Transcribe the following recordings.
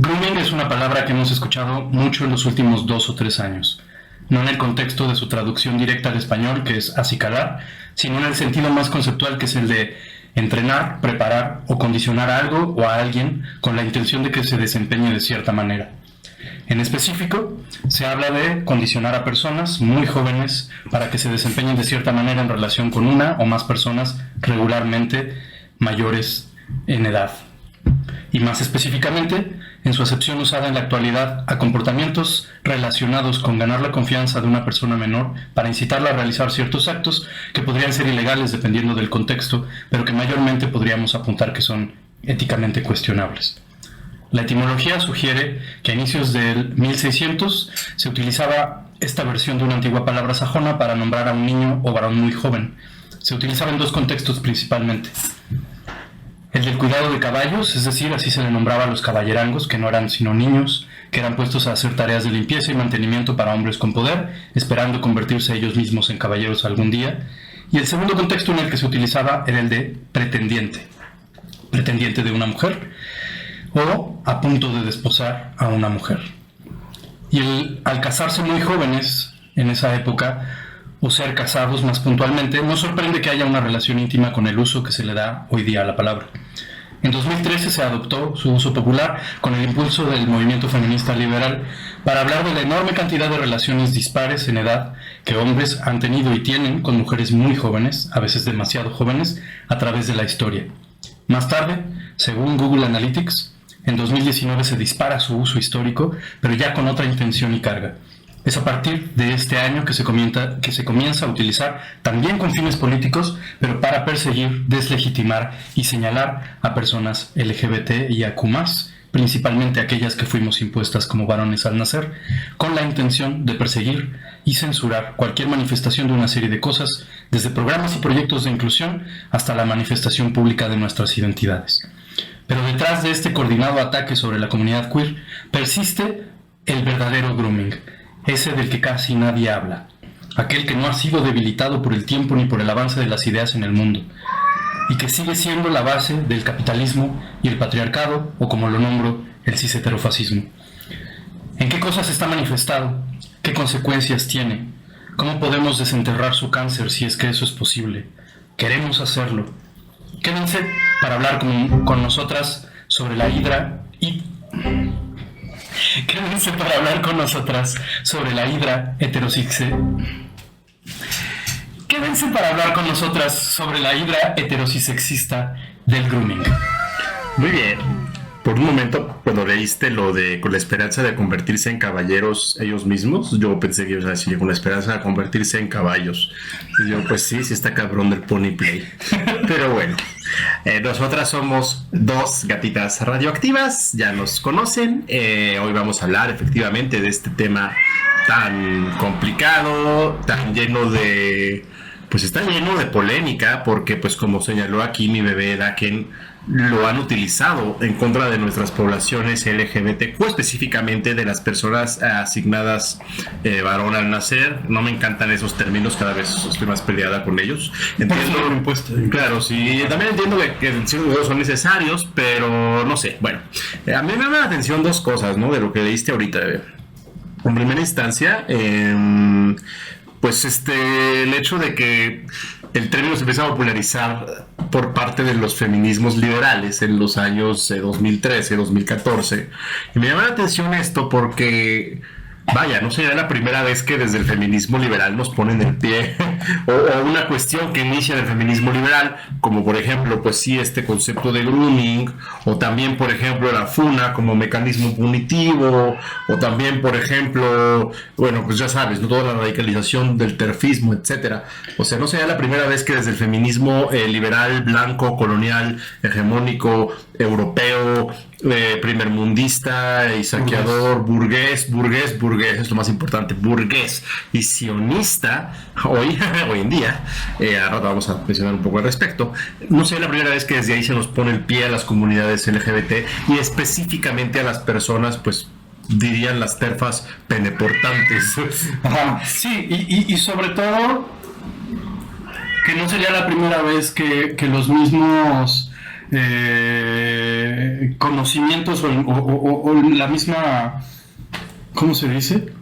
Grooming es una palabra que hemos escuchado mucho en los últimos 2 o 3 años, no en el contexto de su traducción directa al español, que es acicalar, sino en el sentido más conceptual, que es el de entrenar, preparar o condicionar a algo o a alguien con la intención de que se desempeñe de cierta manera. En específico, se habla de condicionar a personas muy jóvenes para que se desempeñen de cierta manera en relación con una o más personas regularmente mayores en edad. Y más específicamente, en su acepción usada en la actualidad, a comportamientos relacionados con ganar la confianza de una persona menor para incitarla a realizar ciertos actos que podrían ser ilegales dependiendo del contexto, pero que mayormente podríamos apuntar que son éticamente cuestionables. La etimología sugiere que a inicios del 1600 se utilizaba esta versión de una antigua palabra sajona para nombrar a un niño o varón muy joven. Se utilizaba en 2 contextos principalmente. El del cuidado de caballos, es decir, así se le nombraba a los caballerangos, que no eran sino niños, que eran puestos a hacer tareas de limpieza y mantenimiento para hombres con poder, esperando convertirse ellos mismos en caballeros algún día. Y el segundo contexto en el que se utilizaba era el de pretendiente de una mujer, o a punto de desposar a una mujer. Y al casarse muy jóvenes en esa época, o ser casados más puntualmente, no sorprende que haya una relación íntima con el uso que se le da hoy día a la palabra. En 2013 se adoptó su uso popular con el impulso del movimiento feminista liberal para hablar de la enorme cantidad de relaciones dispares en edad que hombres han tenido y tienen con mujeres muy jóvenes, a veces demasiado jóvenes, a través de la historia. Más tarde, según Google Analytics, en 2019 se dispara su uso histórico, pero ya con otra intención y carga. Es a partir de este año que se comienza a utilizar también con fines políticos, pero para perseguir, deslegitimar y señalar a personas LGBT y AQ+, principalmente aquellas que fuimos impuestas como varones al nacer, con la intención de perseguir y censurar cualquier manifestación de una serie de cosas, desde programas y proyectos de inclusión hasta la manifestación pública de nuestras identidades. Pero detrás de este coordinado ataque sobre la comunidad queer persiste el verdadero grooming, ese del que casi nadie habla, aquel que no ha sido debilitado por el tiempo ni por el avance de las ideas en el mundo, y que sigue siendo la base del capitalismo y el patriarcado, o como lo nombro, el cis-heterofascismo. ¿En qué cosas está manifestado? ¿Qué consecuencias tiene? ¿Cómo podemos desenterrar su cáncer si es que eso es posible? Queremos hacerlo. Quédense para hablar con nosotras sobre la hidra y... Quédense para hablar con nosotras sobre la hidra Quédense para hablar con nosotras sobre la hidra heterosexista del grooming. Muy bien. Por un momento, cuando leíste lo de con la esperanza de convertirse en caballeros ellos mismos, yo pensé que ibas a decir con la esperanza de convertirse en caballos. Y yo, pues sí está cabrón del pony play. Pero bueno, nosotras somos 2 gatitas radioactivas, ya nos conocen. Hoy vamos a hablar efectivamente de este tema tan complicado, tan lleno de... Pues está lleno de polémica porque, pues como señaló aquí mi bebé Daken, lo han utilizado en contra de nuestras poblaciones LGBTQ, específicamente de las personas asignadas varón al nacer. No me encantan esos términos, cada vez estoy más peleada con ellos. Entiendo lo impuesto. Claro, sí, también entiendo que en ciertos modos son necesarios, pero no sé. Bueno, a mí me llama la atención 2 cosas, ¿no? De lo que leíste ahorita. En primera instancia, pues el hecho de que el término se empieza a popularizar por parte de los feminismos liberales en los años 2013, 2014. Y me llama la atención esto porque, vaya, no sería la primera vez que desde el feminismo liberal nos ponen el pie o una cuestión que inicia del feminismo liberal, como por ejemplo, pues sí, este concepto de grooming, o también, por ejemplo, la FUNA como mecanismo punitivo, o también, por ejemplo, bueno, pues ya sabes, ¿no? Toda la radicalización del terfismo, etcétera. O sea, no sería la primera vez que desde el feminismo liberal, blanco, colonial, hegemónico, europeo, primermundista y saqueador, burgués, es lo más importante, burgués y sionista, hoy en día, ahora vamos a mencionar un poco al respecto, no sé, la primera vez que desde ahí se nos pone el pie a las comunidades LGBT y específicamente a las personas, pues, dirían las terfas peneportantes. Ajá, sí, y sobre todo que no sería la primera vez que los mismos conocimientos o la misma, ¿cómo se dice?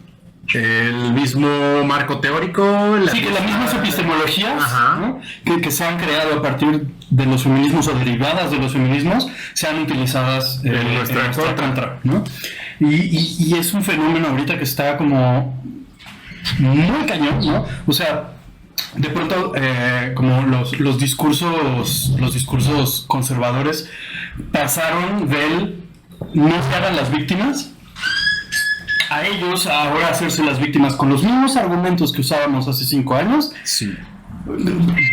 El mismo marco teórico. Que las mismas epistemologías, ¿no? que se han creado a partir de los feminismos o derivadas de los feminismos sean utilizadas en nuestra contra, ¿no? Y es un fenómeno ahorita que está como muy cañón, ¿no? O sea, de pronto como los discursos conservadores pasaron del no se hagan las víctimas a ellos ahora hacerse las víctimas con los mismos argumentos que usábamos hace 5 años, sí,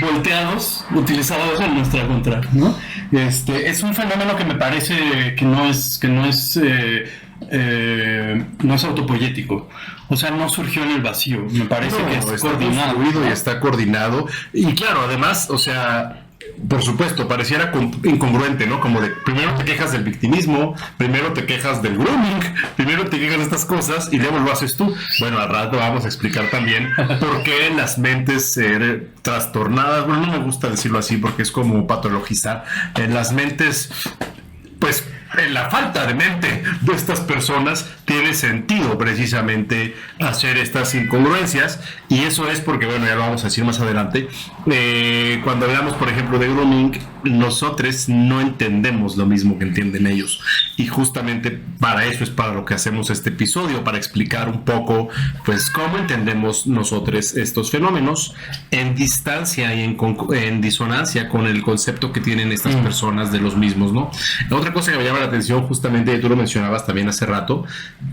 volteados, utilizados en nuestra contra, ¿no? Es un fenómeno que me parece que no es autopoyético. O sea, no surgió en el vacío. Me parece que es coordinado, ¿no? Y está coordinado. Y claro, además, o sea, por supuesto, pareciera incongruente, ¿no? Como de primero te quejas del victimismo, primero te quejas del grooming, primero te quejas de estas cosas y luego lo haces tú. Bueno, al rato vamos a explicar también por qué las mentes trastornadas, bueno, no me gusta decirlo así porque es como patologizar, en las mentes, pues en la falta de mente de estas personas tiene sentido precisamente hacer estas incongruencias, y eso es porque, bueno, ya lo vamos a decir más adelante, cuando hablamos por ejemplo de grooming, nosotros no entendemos lo mismo que entienden ellos, y justamente para eso es para lo que hacemos este episodio, para explicar un poco pues cómo entendemos nosotros estos fenómenos en distancia y en disonancia con el concepto que tienen estas personas de los mismos, ¿no? Otra cosa que me llama la atención, justamente tú lo mencionabas también hace rato,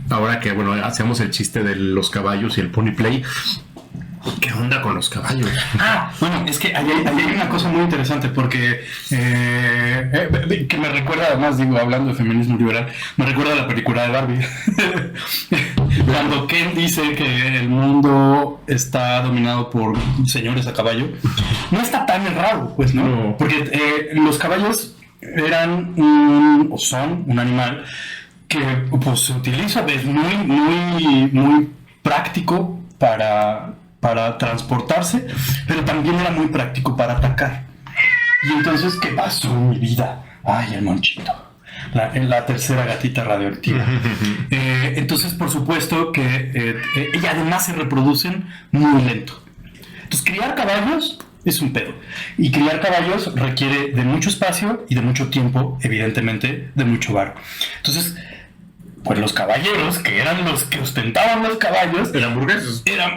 ahora que, bueno, hacemos el chiste de los caballos y el pony play. ¿Qué onda con los caballos? Bueno, es que ahí hay una cosa muy interesante porque que me recuerda, además, digo, hablando de feminismo liberal, me recuerda a la película de Barbie. Cuando Ken dice que el mundo está dominado por señores a caballo, no está tan errado, pues, ¿no? No. Porque los caballos eran o son un animal que pues se utiliza, es muy práctico para transportarse, pero también era muy práctico para atacar. Y entonces, ¿qué pasó en mi vida? Ay, el monchito, la tercera gatita radioactiva. Entonces, por supuesto que y además se reproducen muy lento. Entonces, criar caballos es un pedo. Y criar caballos requiere de mucho espacio y de mucho tiempo, evidentemente, de mucho varo. Entonces, pues los caballeros, que eran los que ostentaban los caballos, eran burgueses. Era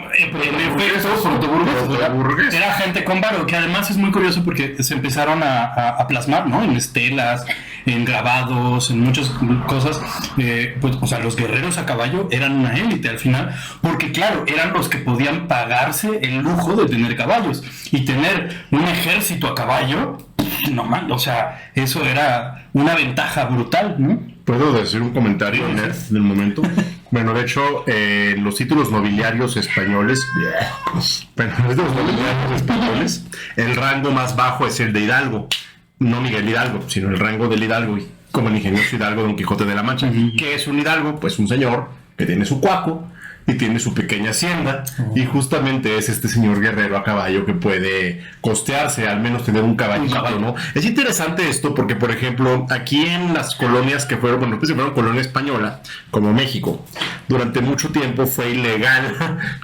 gente con varo, que además es muy curioso porque se empezaron a plasmar, ¿no? En estelas, en grabados, en muchas cosas. Pues, o sea, los guerreros a caballo eran una élite al final, porque claro, eran los que podían pagarse el lujo de tener caballos. Y tener un ejército a caballo, no mal, o sea, eso era una ventaja brutal, ¿no? ¿Puedo decir un comentario nerd del momento? Bueno, de hecho, los títulos nobiliarios españoles, el rango más bajo es el de Hidalgo, no Miguel Hidalgo, sino el rango del Hidalgo, como el ingenioso Hidalgo Don Quijote de la Mancha. ¿Qué es un Hidalgo? Pues un señor que tiene su cuaco y tiene su pequeña hacienda, y justamente es este señor guerrero a caballo que puede costearse, al menos tener un caballito, ¿no? Es interesante esto porque, por ejemplo, aquí en las colonias que fueron, bueno, pues fueron colonia española, como México, durante mucho tiempo fue ilegal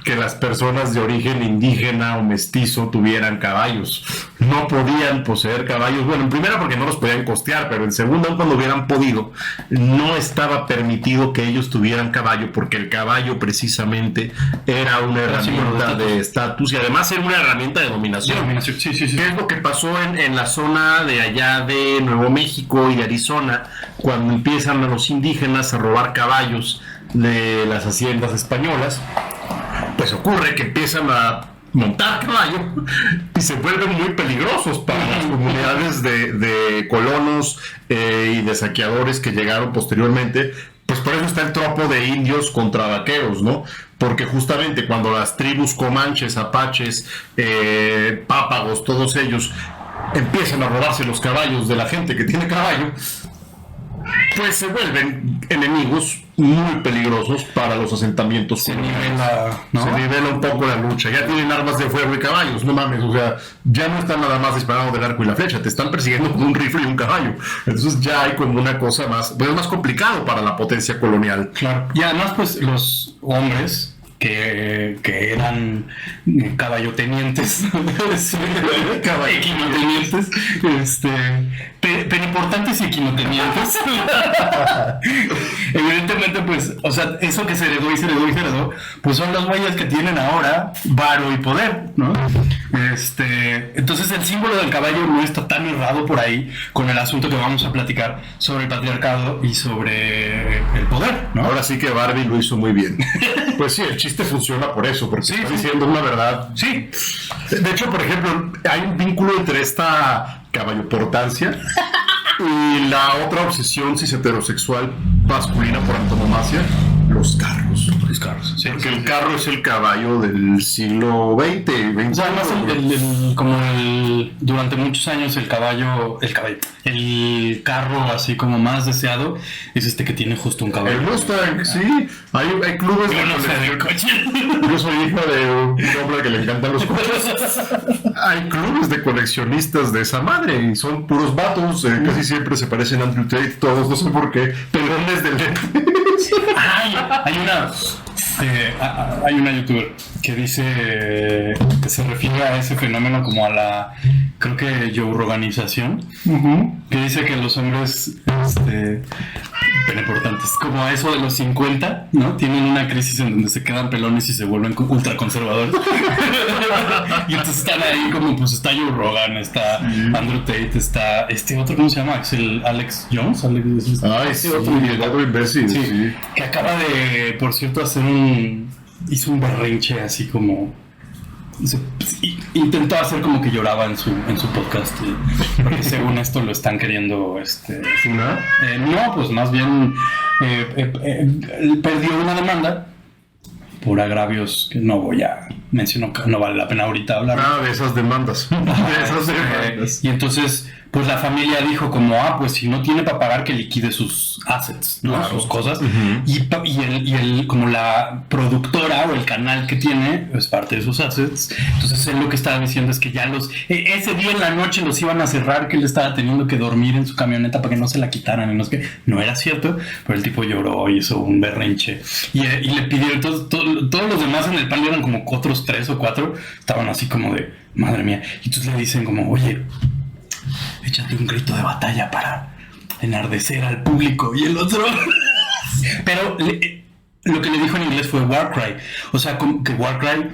que las personas de origen indígena o mestizo tuvieran caballos. No podían poseer caballos, bueno, en primera porque no los podían costear, pero en segunda, cuando hubieran podido, no estaba permitido que ellos tuvieran caballo, porque el caballo precisamente era una herramienta de estatus y además era una herramienta de dominación. Sí. ¿Qué es lo que pasó en la zona de allá de Nuevo México y de Arizona cuando empiezan a los indígenas a robar caballos de las haciendas españolas? Pues ocurre que empiezan a montar caballo y se vuelven muy peligrosos para las comunidades de colonos y de saqueadores que llegaron posteriormente. Pues por eso está el tropo de indios contra vaqueros, ¿no? Porque justamente cuando las tribus comanches, apaches, pápagos, todos ellos empiezan a robarse los caballos de la gente que tiene caballo, pues se vuelven enemigos muy peligrosos para los asentamientos. Se nivela, ¿no? Se nivela un poco la lucha. Ya tienen armas de fuego y caballos, no mames. O sea, ya no están nada más disparando del arco y la flecha, te están persiguiendo con un rifle y un caballo. Entonces ya hay como una cosa más, pues es más complicado para la potencia colonial. Claro. Y además, pues los hombres que eran caballotenientes, equinotenientes, peniportantes y equinotenientes. Evidentemente, pues, o sea, eso que se heredó, pues son los güeyes que tienen ahora varo y poder, ¿no? Entonces el símbolo del caballo no está tan errado por ahí con el asunto que vamos a platicar sobre el patriarcado y sobre el poder, ¿no? Ahora sí que Barbie lo hizo muy bien. Pues sí, el chiste funciona por eso, porque está diciendo una verdad. Sí. De hecho, por ejemplo, hay un vínculo entre esta caballoportancia y la otra obsesión cis heterosexual masculina por antonomasia, los carros. Los carros, sí. Porque el carro es el caballo del siglo XX. O sea, además, durante muchos años el carro así como más deseado es este que tiene justo un caballo. El Mustang, sí. Hay clubes de coche. Yo soy hijo de un hombre que le encantan los coches. Hay clubes de coleccionistas de esa madre y son puros vatos. Casi siempre se parecen a Andrew Tate, todos, no sé por qué. Pelones de lentes. Hay una youtuber que dice que se refiere a ese fenómeno como a la, creo que Joe Roganización, que dice que los hombres importantes, como a eso de los 50, ¿no? Tienen una crisis en donde se quedan pelones y se vuelven ultraconservadores. Y entonces están ahí como, pues está Joe Rogan, está Andrew Tate, está otro, ¿cómo se llama? Alex Jones. Otro imbécil. Sí. Que acaba de, por cierto, hizo un berrinche así como... Intentó hacer como que lloraba en su podcast, porque según esto lo están queriendo no, pues más bien perdió una demanda por agravios que no voy a mencionar, no vale la pena ahorita hablar. De esas demandas. Y entonces pues la familia dijo como, pues si no tiene para pagar, que liquide sus assets, ¿no? Claro. Sus cosas. Y como la productora o el canal que tiene es parte de sus assets. Entonces él lo que estaba diciendo es que ya ese día en la noche los iban a cerrar, que él estaba teniendo que dormir en su camioneta para que no se la quitaran. Y no era cierto, pero el tipo lloró y hizo un berrinche. Y le pidieron, todos los demás en el panel eran como otros 3 o 4, estaban así como de, madre mía. Y entonces le dicen como, oye, échate un grito de batalla para enardecer al público. Y el otro... Pero lo que le dijo en inglés fue Warcry. O sea, como que Warcry,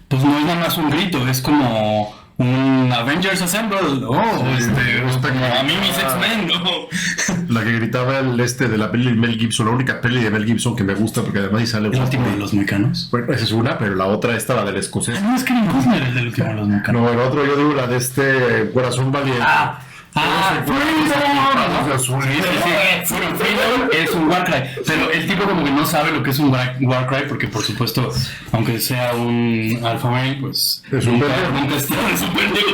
pues no es nada más un grito, es como un Avengers Assemble. Como a mí mis X-Men, ¿no? La que gritaba de la peli de Mel Gibson, la única peli de Mel Gibson que me gusta, porque además ahí sale... El último de los Mexicanos. Bueno, esa es una, pero la otra la del escocés. No, es que no es el último de los Mexicanos. No, el otro yo digo la de Corazón Valiente. Freedom es un Warcry, pero el tipo como que no sabe lo que es un Warcry, porque por supuesto, aunque sea un alfa male, pues es un nunca es un pendejo.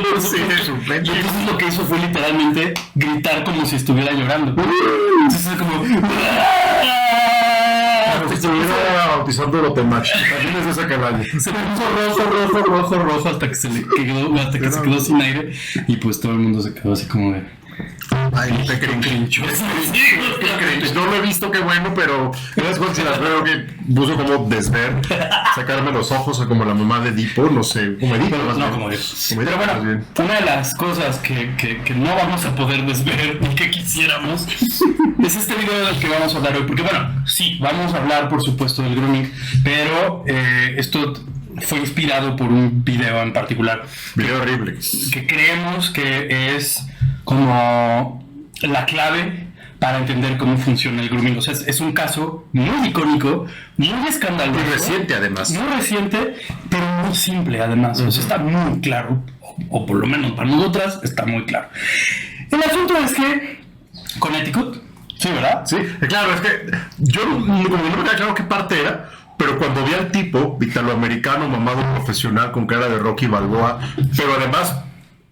Y entonces lo que hizo fue literalmente gritar como si estuviera llorando. Entonces es como... Se estuviera bautizando lo Temach. También es de esa calaña. Se puso rojo hasta que se quedó sin aire. Y pues todo el mundo se quedó así como de... Ay, te crincho. No lo he visto, qué bueno, pero es como si las veo que puso como desver, sacarme los ojos, o como la mamá de Edipo, no sé, como Edipo. Como Edipo. Pero bueno, una de las cosas que no vamos a poder desver ni que quisiéramos es este video del que vamos a hablar hoy, porque bueno, sí, vamos a hablar por supuesto del grooming, pero esto fue inspirado por un video en particular. Video horrible. Que creemos que es como la clave para entender cómo funciona el grooming. O sea, es un caso muy icónico, muy escandaloso. Muy reciente, además. Muy reciente, pero muy simple, además. O sea, está muy claro, o por lo menos para nosotras, está muy claro. El asunto es que Connecticut, sí, ¿verdad? Sí, claro, es que yo como no me queda claro qué parte era, pero cuando vi al tipo, italoamericano, mamado profesional, con cara de Rocky Balboa, pero además,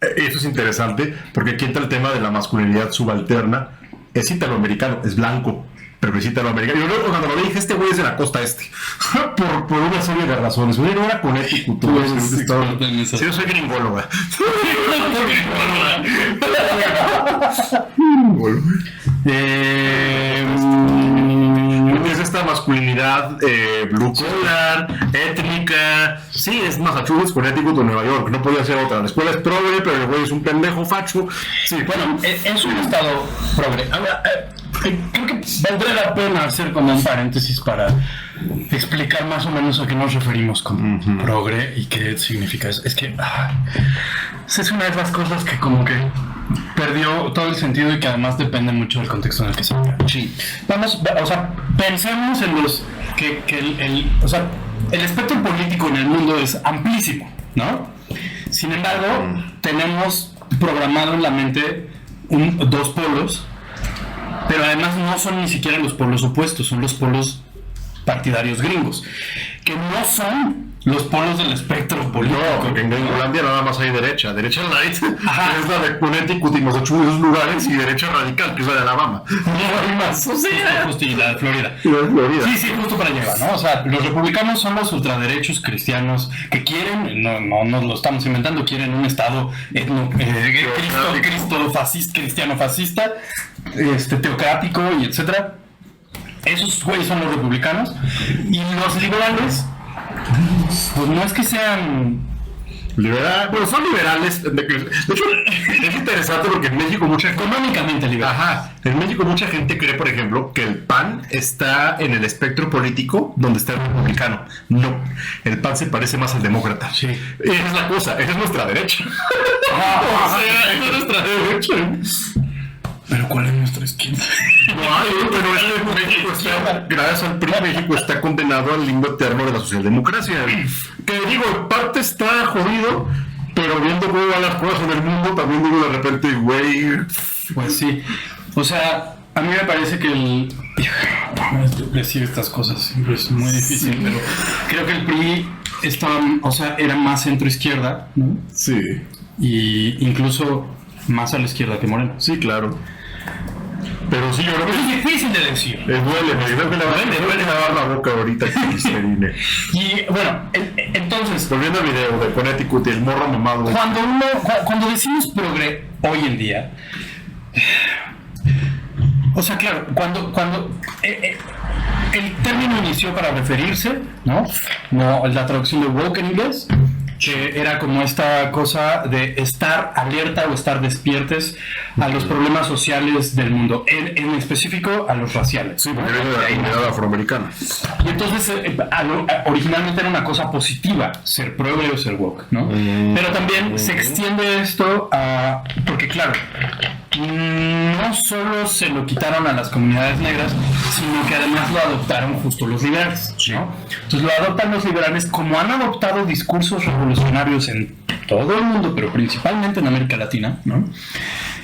eso es interesante, porque aquí entra el tema de la masculinidad subalterna, es italoamericano, es blanco, pero es italoamericano. Yo luego cuando lo dije, este güey es de la costa este, por una serie de razones. Güey, no era Connecticut, tú eres un estado. Sí, yo soy gringóloga. Es esta masculinidad blue collar, étnica. Sí, es Massachusetts, Connecticut o Nueva York. No podía ser otra. La escuela es progre, pero el güey es un pendejo facho. Sí, bueno, es un estado progre. Ahora, creo que valdría la pena hacer como un paréntesis para explicar más o menos a qué nos referimos con progre y qué significa eso. Es que es una de las cosas que como que perdió todo el sentido y que además depende mucho del contexto en el que se habla. Sí. Vamos, o sea, pensemos en los que el espectro político en el mundo es amplísimo, ¿no? Sin embargo, tenemos programado en la mente dos polos, pero además no son ni siquiera los polos opuestos, son los polos partidarios gringos, que no son los polos del espectro político. No, porque en Gringolandia nada más hay derecha light, que es la de Connecticut y Massachusetts, esos lugares, y derecha radical, que es la de Alabama. No hay más, o sea, justo, y la de Florida. Sí, justo para llegar, ¿no? O sea, los republicanos son los ultraderechos cristianos que quieren, no nos lo estamos inventando, quieren un estado cristiano fascista, teocrático y etcétera. Esos güeyes son los republicanos, y los liberales, pues no es que sean bueno, son liberales. De hecho, es interesante porque en México económicamente liberales. Ajá. En México mucha gente cree, por ejemplo, que el PAN está en el espectro político donde está el republicano. No, el PAN se parece más al demócrata. Sí. Esa es la cosa, esa es nuestra derecha. O sea, esa es nuestra derecha. ¿Pero cuál es nuestra izquierda? No, pero es que México está, gracias al PRI, México está condenado al limbo eterno de la socialdemocracia. Que digo, en parte está jodido, pero viendo cómo van las cosas en el mundo, también digo de repente, güey. Pues sí. O sea, a mí me parece que decir estas cosas siempre es muy difícil, pero creo que el PRI era más centro-izquierda, ¿no? Sí. Y incluso más a la izquierda que Moreno. Sí, claro. Pero sí, yo creo que es difícil de decir. Duele, me creo que le duele lavar la boca ahorita que Listerine. Y bueno, entonces, volviendo al video de Connecticut y el morro mamado. Cuando decimos progre hoy en día, o sea, claro, cuando el término inició para referirse, ¿no? La traducción de woke en inglés, que era como esta cosa de estar alerta o estar despiertes a los problemas sociales del mundo, en específico a los raciales. Sí, porque viene de la comunidad afroamericana. Y entonces, originalmente era una cosa positiva, ser progre o ser woke, ¿no? Pero también se extiende esto a... Porque claro, no solo se lo quitaron a las comunidades negras, sino que además lo adoptaron justo los liberales, ¿no? Entonces lo adoptan los liberales, como han adoptado discursos revolucionarios en todo el mundo, pero principalmente en América Latina, ¿no?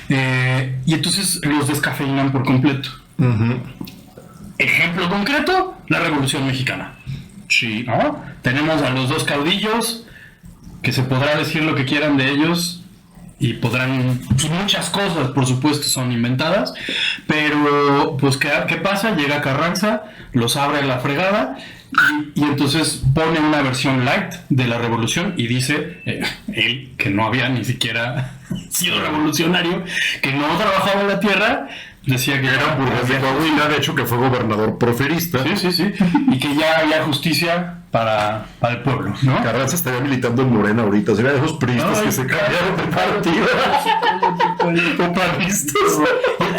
Y entonces los descafeinan por completo. Ejemplo concreto, la Revolución Mexicana. Sí. ¿No? Tenemos a los dos caudillos, que se podrá decir lo que quieran de ellos, y podrán, pues muchas cosas por supuesto son inventadas, pero pues ¿qué pasa? Llega Carranza, los abre a la fregada y entonces pone una versión light de la revolución y dice, él que no había ni siquiera sido revolucionario, que no trabajaba en la tierra, decía que era burgués de Coahuila, de hecho que fue gobernador porfirista. Sí, y que ya había justicia para el pueblo, ¿no? Carranza estaría militando en Morena ahorita, sería de esos priistas que se cambiaron de partido.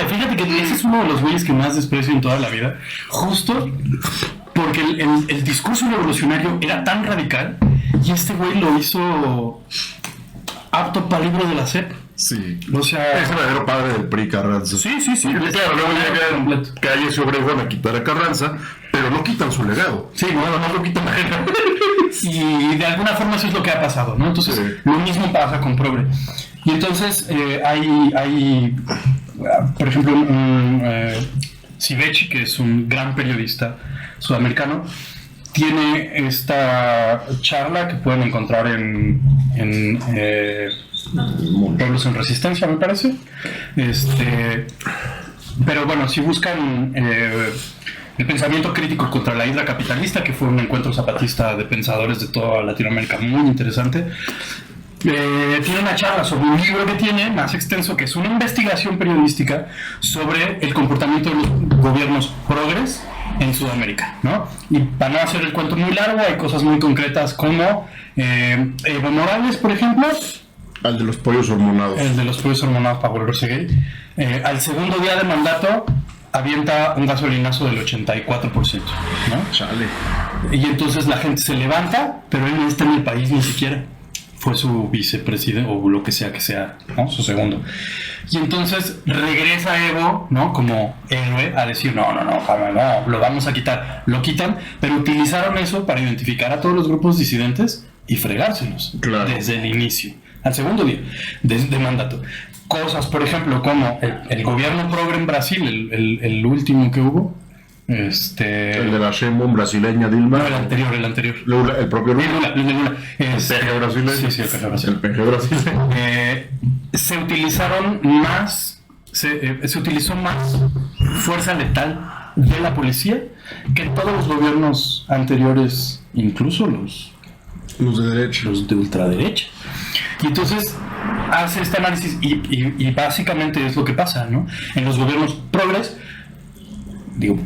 Fíjate que ese es uno de los güeyes que más desprecio en toda la vida, justo porque el discurso revolucionario era tan radical y este güey lo hizo apto para el libro de la SEP. Sí. O sea, es el verdadero padre del PRI, Carranza. Sí. Claro, luego llegan Calles y Obregón a quitar a Carranza, pero no quitan su legado. Sí, nada más lo quitan a él. Y de alguna forma eso es lo que ha pasado, ¿no? Entonces, lo mismo pasa con Progre. Y entonces hay por ejemplo, Civechi, que es un gran periodista sudamericano, tiene esta charla que pueden encontrar en Pueblos en Resistencia, me parece, Pero bueno, si buscan el pensamiento crítico contra la hidra capitalista, que fue un encuentro zapatista de pensadores de toda Latinoamérica muy interesante, tiene una charla sobre un libro que tiene más extenso, que es una investigación periodística sobre el comportamiento de los gobiernos progres en Sudamérica, ¿no? Y para no hacer el cuento muy largo, hay cosas muy concretas como Evo Morales, por ejemplo. Al de los pollos hormonados. El de los pollos hormonados para volverse gay. Al segundo día de mandato avienta un gasolinazo del 84%, ¿no? Chale. Y entonces la gente se levanta, pero él no está en el país ni siquiera. Fue su vicepresidente o lo que sea, ¿no? Su segundo. Y entonces regresa Evo, ¿no? Como héroe a decir, no, lo vamos a quitar. Lo quitan, pero utilizaron eso para identificar a todos los grupos disidentes y fregárselos. Claro. Desde el inicio, al segundo día de mandato. Cosas, por ejemplo, como el gobierno progre en Brasil, el último que hubo. El de la Sheinbaum brasileña, Dilma. No, el anterior. Lula, el propio Lula. Lula. El PG brasileño. Sí, el PG brasileño. El PG brasileño. Se utilizaron más, se utilizó más fuerza letal de la policía que en todos los gobiernos anteriores, incluso los de derecha. Los de ultraderecha. Y entonces hace este análisis y básicamente es lo que pasa, ¿no? En los gobiernos progres, digo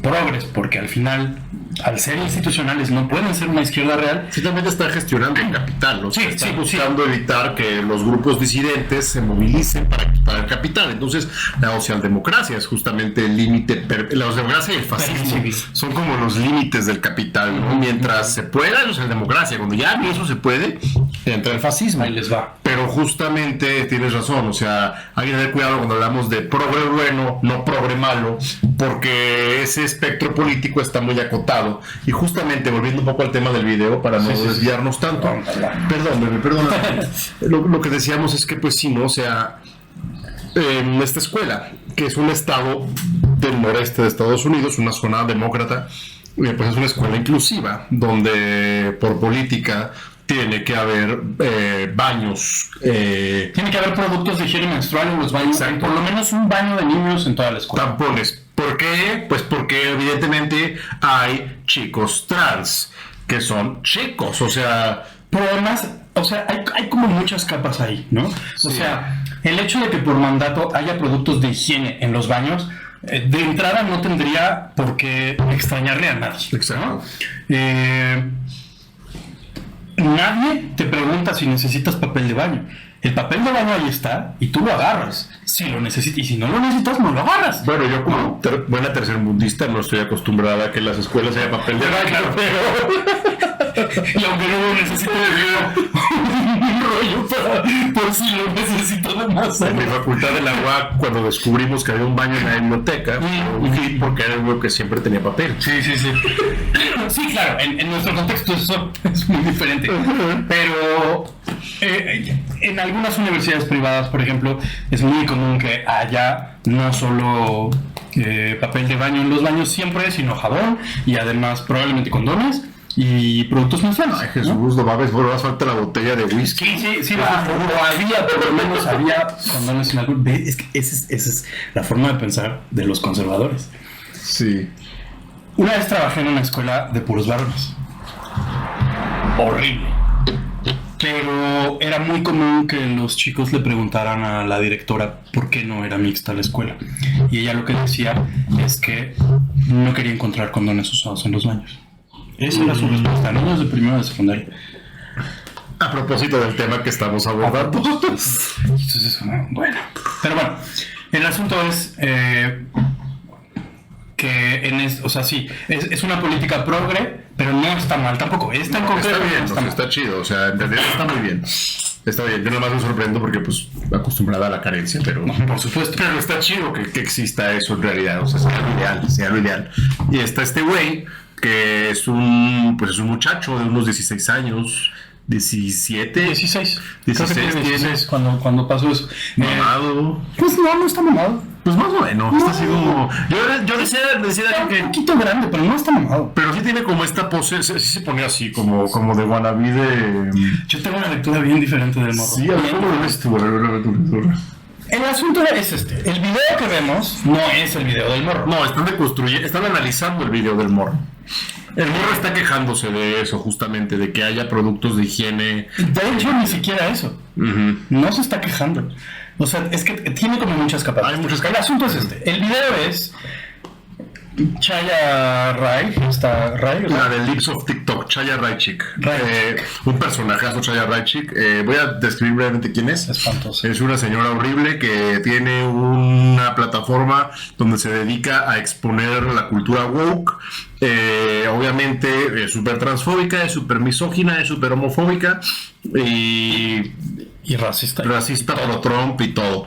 progres porque al final, al ser institucionales, no pueden ser una izquierda real. Sí, también está gestionando el capital, ¿no? Sí, está buscando evitar que los grupos disidentes se movilicen para quitar el capital. Entonces, la socialdemocracia es justamente el límite, la socialdemocracia y el fascismo son como los límites del capital, ¿no? Mientras se pueda, la socialdemocracia, cuando ya ni eso se puede, entra el fascismo. Ahí les va. Pero justamente tienes razón, o sea, hay que tener cuidado cuando hablamos de progre bueno, no progre malo, porque ese espectro político está muy acotado. Y justamente, volviendo un poco al tema del video, para no desviarnos tanto, perdón, lo que decíamos es que, pues sí, ¿no? O sea, en esta escuela, que es un estado del noreste de Estados Unidos, una zona demócrata, pues es una escuela inclusiva, donde por política tiene que haber baños. Tiene que haber productos de higiene menstrual en los baños. Por lo menos un baño de niños en toda la escuela. Tampones. ¿Por qué? Pues porque evidentemente hay chicos trans que son chicos, o sea... Pero además, o sea, hay como muchas capas ahí, ¿no? Sí. O sea, el hecho de que por mandato haya productos de higiene en los baños, de entrada no tendría por qué extrañarle a nadie. Exacto. Nadie te pregunta si necesitas papel de baño. El papel de baño ahí está y tú lo agarras si lo necesitas, y si no lo necesitas no lo agarras. Bueno, yo como buena tercermundista no estoy acostumbrada a que en las escuelas haya papel de baño, Claro. Y aunque no lo necesite un rollo por si lo necesito de más. En mi facultad de la UAC, cuando descubrimos que había un baño en la biblioteca, porque era algo que siempre tenía papel. Sí. Sí, claro, en nuestro contexto eso es muy diferente. Pero en algunas universidades privadas, por ejemplo, es muy común que haya no solo papel de baño en los baños siempre, sino jabón y además probablemente condones y productos menstruales. Ay, Jesús, no mames, bueno, más falta la botella de whisky. Sí, o había, por lo menos había condones en algún... Es que esa es la forma de pensar de los conservadores. Sí. Una vez trabajé en una escuela de puros varones. Horrible. Pero era muy común que los chicos le preguntaran a la directora por qué no era mixta la escuela. Y ella lo que decía es que no quería encontrar condones usados en los baños. Esa era su respuesta. Niños de primero de secundaria. A propósito del tema que estamos abordando. Entonces, bueno. Pero bueno, el asunto es que o sea, sí, es una política progre, pero no está mal tampoco. Está en concreto. Está bien, no está mal. está chido, o sea, en realidad está muy bien. Está bien, yo nomás me sorprendo porque pues acostumbrada a la carencia, pero por supuesto. Pero está chido que exista eso en realidad, o sea, sea lo ideal. Y está este güey que es un muchacho de unos 16 años, 17, 16. 16 tiene cuando pasó eso. Mamado. Pues no está mamado. Pues más o menos, está así como... Yo decía Está que... un poquito grande, pero no está mamado. Pero sí tiene como esta pose, sí se pone así, como de wannabe de... Yo tengo una lectura bien diferente del morro. Sí, a ver, ¿cómo lo ves tú? El asunto es este. El video que vemos no es el video del morro. No, están analizando el video del morro. El morro está quejándose de eso, justamente, de que haya productos de higiene. De hecho, ni siquiera eso. No se está quejando. O sea, es que tiene como muchas capas. Hay muchas capas. El asunto es este. El video es Chaya Rai, la de Lips of TikTok, Chaya Raichik. Un personajazo, Chaya Raichik. Voy a describir brevemente quién es. Espantoso. Es una señora horrible que tiene una plataforma donde se dedica a exponer la cultura woke. Obviamente es súper transfóbica, es súper misógina, es súper homofóbica y racista. Racista pro Trump y todo.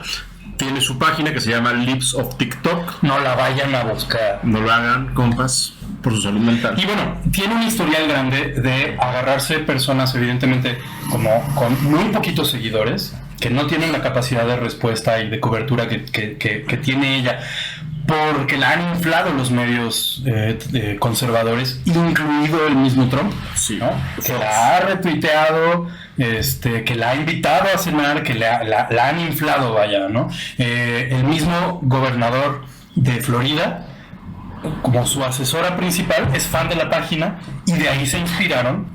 Tiene su página que se llama Lips of TikTok. No la vayan a buscar. No lo hagan, compas, por su salud mental. Y bueno, tiene un historial grande de agarrarse personas, evidentemente, como con muy poquitos seguidores, que no tienen la capacidad de respuesta y de cobertura que tiene ella, porque la han inflado los medios conservadores, incluido el mismo Trump, sí, ¿no? Que la ha retuiteado, que la ha invitado a cenar, que la han inflado, vaya, ¿no? El mismo gobernador de Florida, como su asesora principal, es fan de la página y de ahí se inspiraron,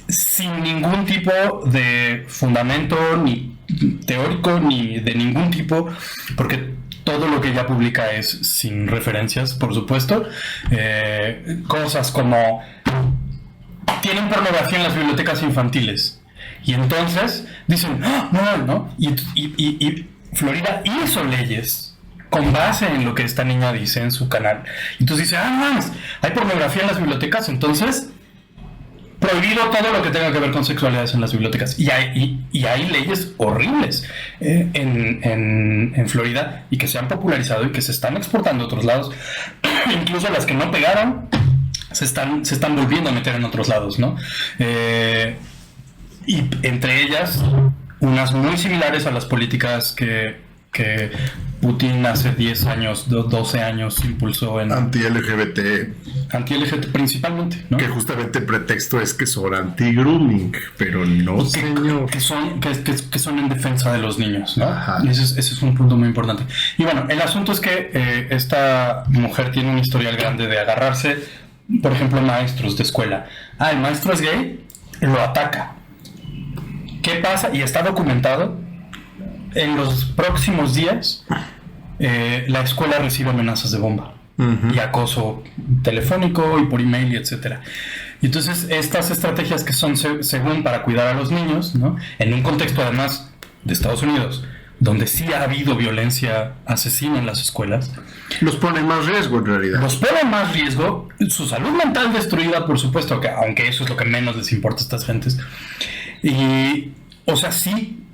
sin ningún tipo de fundamento ni teórico ni de ningún tipo, porque todo lo que ella publica es sin referencias, por supuesto. Cosas como tienen pornografía en las bibliotecas infantiles y entonces dicen no, y Florida hizo leyes con base en lo que esta niña dice en su canal. Entonces dice, hay pornografía en las bibliotecas, entonces prohibido todo lo que tenga que ver con sexualidades en las bibliotecas. Y hay leyes horribles en Florida y que se han popularizado y que se están exportando a otros lados. Incluso las que no pegaron se están volviendo a meter en otros lados, ¿no? Y entre ellas, unas muy similares a las políticas que Putin hace 10 años, 12 años impulsó en... Anti-LGBT. Anti-LGBT principalmente, ¿no? Que justamente el pretexto es que son anti-grooming, pero no, señor. Que son en defensa de los niños, ¿no? Ajá. Y ese es un punto muy importante. Y bueno, el asunto es que esta mujer tiene un historial grande de agarrarse, por ejemplo, maestros de escuela. El maestro es gay, lo ataca. ¿Qué pasa? Y está documentado. En los próximos días, la escuela recibe amenazas de bomba y acoso telefónico y por email y etcétera. Y entonces estas estrategias que son según para cuidar a los niños, ¿no? En un contexto además de Estados Unidos, donde sí ha habido violencia asesina en las escuelas, los pone en más riesgo en realidad. Los pone en más riesgo, su salud mental destruida, por supuesto, aunque eso es lo que menos les importa a estas gentes. Y, o sea, sí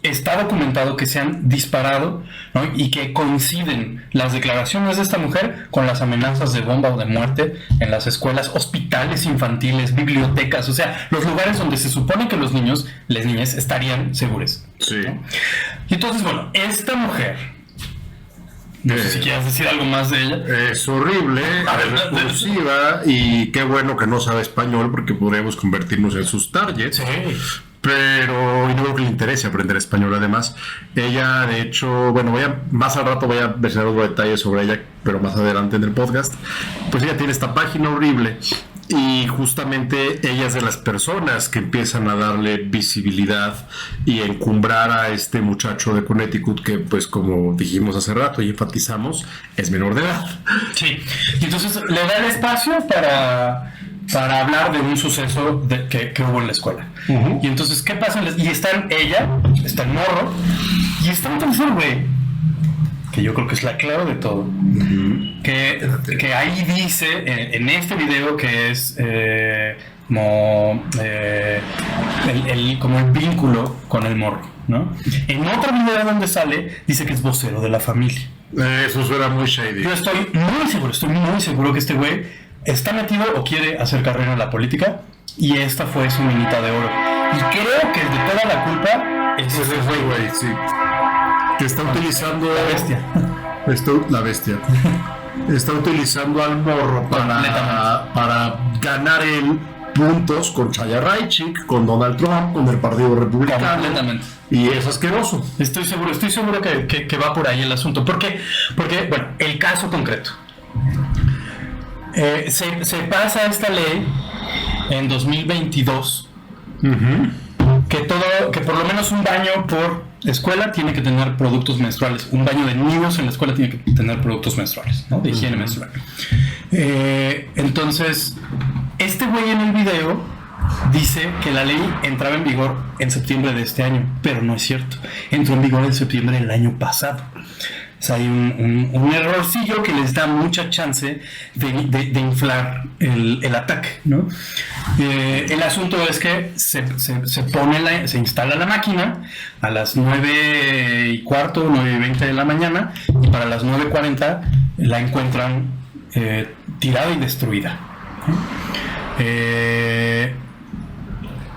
está documentado que se han disparado, ¿no? Y que coinciden las declaraciones de esta mujer con las amenazas de bomba o de muerte en las escuelas, hospitales infantiles, bibliotecas, o sea, los lugares donde se supone que los niños, las niñas estarían seguros. Sí. ¿No? Y entonces, bueno, esta mujer, no sé si quieres decir algo más de ella. Es horrible, repulsiva, y qué bueno que no sabe español porque podríamos convertirnos en sus targets. Sí. Pero no creo que le interese aprender español. Además, ella, de hecho, bueno, más al rato voy a mencionar los detalles sobre ella, pero más adelante en el podcast. Pues ella tiene esta página horrible y justamente ella es de las personas que empiezan a darle visibilidad y a encumbrar a este muchacho de Connecticut que, pues, como dijimos hace rato y enfatizamos, es menor de edad. Sí, y entonces le da el espacio para hablar de un suceso que hubo en la escuela. Y entonces, ¿qué pasa? Y está ella, está el morro, y está un tercer güey, que yo creo que es la clave de todo, que ahí dice, en este video, que es como el vínculo con el morro, ¿no? En otro video donde sale, dice que es vocero de la familia. Eso suena muy shady. Yo estoy muy seguro que este güey está metido o quiere hacer carrera en la política y esta fue su minita de oro. Y creo que de toda la culpa es ese güey, sí. Que está utilizando... La bestia. La bestia. Está utilizando al morro para ganar él puntos con Chaya Raichik, con Donald Trump, con el Partido Republicano. Completamente. Y es asqueroso. Estoy seguro que va por ahí el asunto. Porque, bueno, el caso concreto. Se pasa esta ley en 2022 que por lo menos un baño por escuela tiene que tener productos menstruales. Un baño de niños en la escuela tiene que tener productos menstruales, ¿no? De higiene menstrual. Entonces, este güey en el video dice que la ley entraba en vigor en septiembre de este año, pero no es cierto. Entró en vigor en septiembre del año pasado. O sea, hay un errorcillo que les da mucha chance de inflar el ataque, ¿no? El asunto es que se instala la máquina a las 9:15, 9:20 de la mañana, y para las 9:40 la encuentran tirada y destruida. El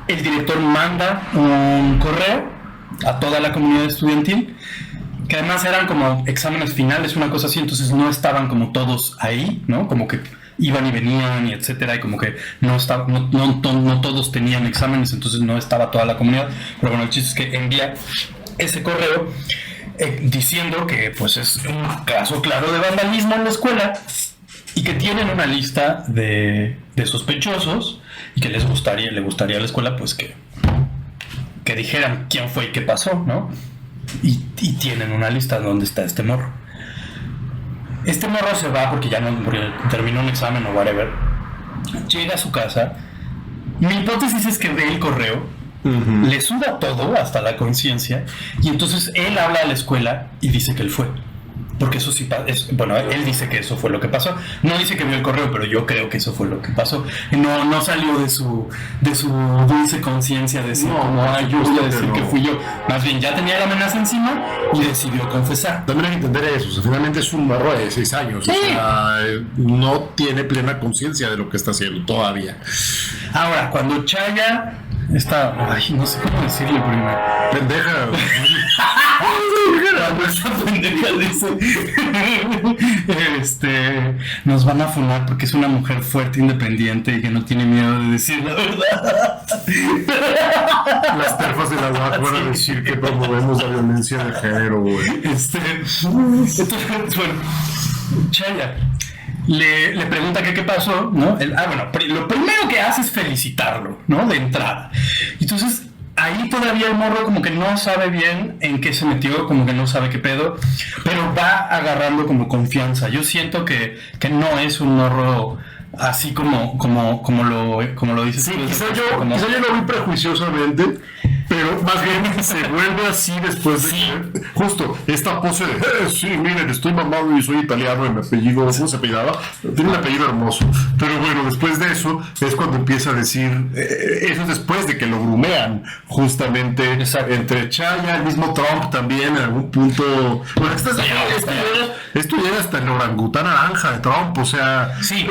director manda un correo a toda la comunidad estudiantil, que además eran como exámenes finales, una cosa así, entonces no estaban como todos ahí, ¿no? Como que iban y venían y etcétera, y como que no todos tenían exámenes, entonces no estaba toda la comunidad. Pero bueno, el chiste es que envía ese correo diciendo que pues es un caso claro de vandalismo en la escuela y que tienen una lista de sospechosos y que le gustaría a la escuela pues que dijeran quién fue y qué pasó, ¿no? Y tienen una lista donde está este morro. Este morro se va porque terminó un examen o whatever. Llega a su casa. Mi hipótesis es que ve el correo, le suda todo hasta la conciencia, y entonces él habla a la escuela y dice que él fue. Porque eso sí, bueno, él dice que eso fue lo que pasó. No dice que vio el correo, pero yo creo que eso fue lo que pasó. No salió de su dulce conciencia decir, yo voy a decir que fui yo. Más bien, ya tenía la amenaza encima y decidió confesar. También hay que entender eso. O sea, finalmente es un morro de 6 años. Sí. O sea, no tiene plena conciencia de lo que está haciendo todavía. Ahora, cuando Chaya está... Ay, no sé cómo decirle primero. Pendeja. Esa pendeja dice nos van a funar porque es una mujer fuerte, independiente y que no tiene miedo de decir la verdad. Las terfas de la UAC van a decir que promovemos la violencia de género, güey. Entonces, bueno, Chaya le pregunta que qué pasó, ¿no? Lo primero que hace es felicitarlo, ¿no? De entrada. Entonces, ahí todavía el morro como que no sabe bien en qué se metió, como que no sabe qué pedo, pero va agarrando como confianza. Yo siento que no es un morro así como lo dices. Sí, quizá yo lo vi prejuiciosamente, pero más bien se vuelve así después de que, justo esta pose de sí, miren, estoy mamado y soy italiano y mi apellido, ¿cómo se apellidaba? Tiene un apellido hermoso, pero bueno, después de eso es cuando empieza a decir, eso es después de que lo brumean justamente. Exacto. Entre Chaya, el mismo Trump también en algún punto. Bueno, esto llega hasta el orangután naranja de Trump, o sea. Sí,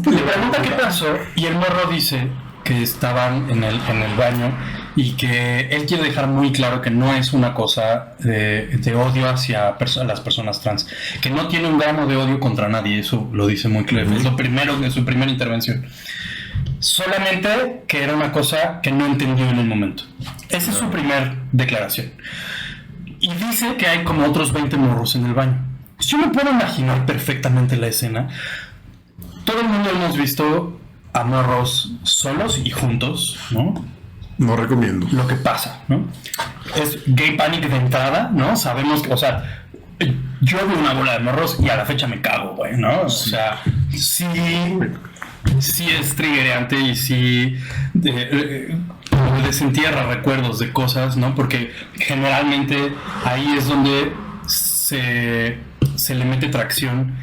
le pregunta qué pasó y el morro dice que estaban en el baño y que él quiere dejar muy claro que no es una cosa de odio hacia las personas trans, que no tiene un gramo de odio contra nadie, eso lo dice muy claro, es lo primero de su primera intervención, solamente que era una cosa que no entendió en el momento. Esa es su primera declaración y dice que hay como otros 20 morros en el baño. Yo me puedo imaginar perfectamente la escena. Todo el mundo hemos visto a morros solos y juntos, ¿no? No recomiendo. Lo que pasa, ¿no? Es gay panic de entrada, ¿no? Sabemos que, o sea, yo vi una bola de morros y a la fecha me cago, güey, ¿no? O sea, sí es triggerante y sí desentierra recuerdos de cosas, ¿no? Porque generalmente ahí es donde se le mete tracción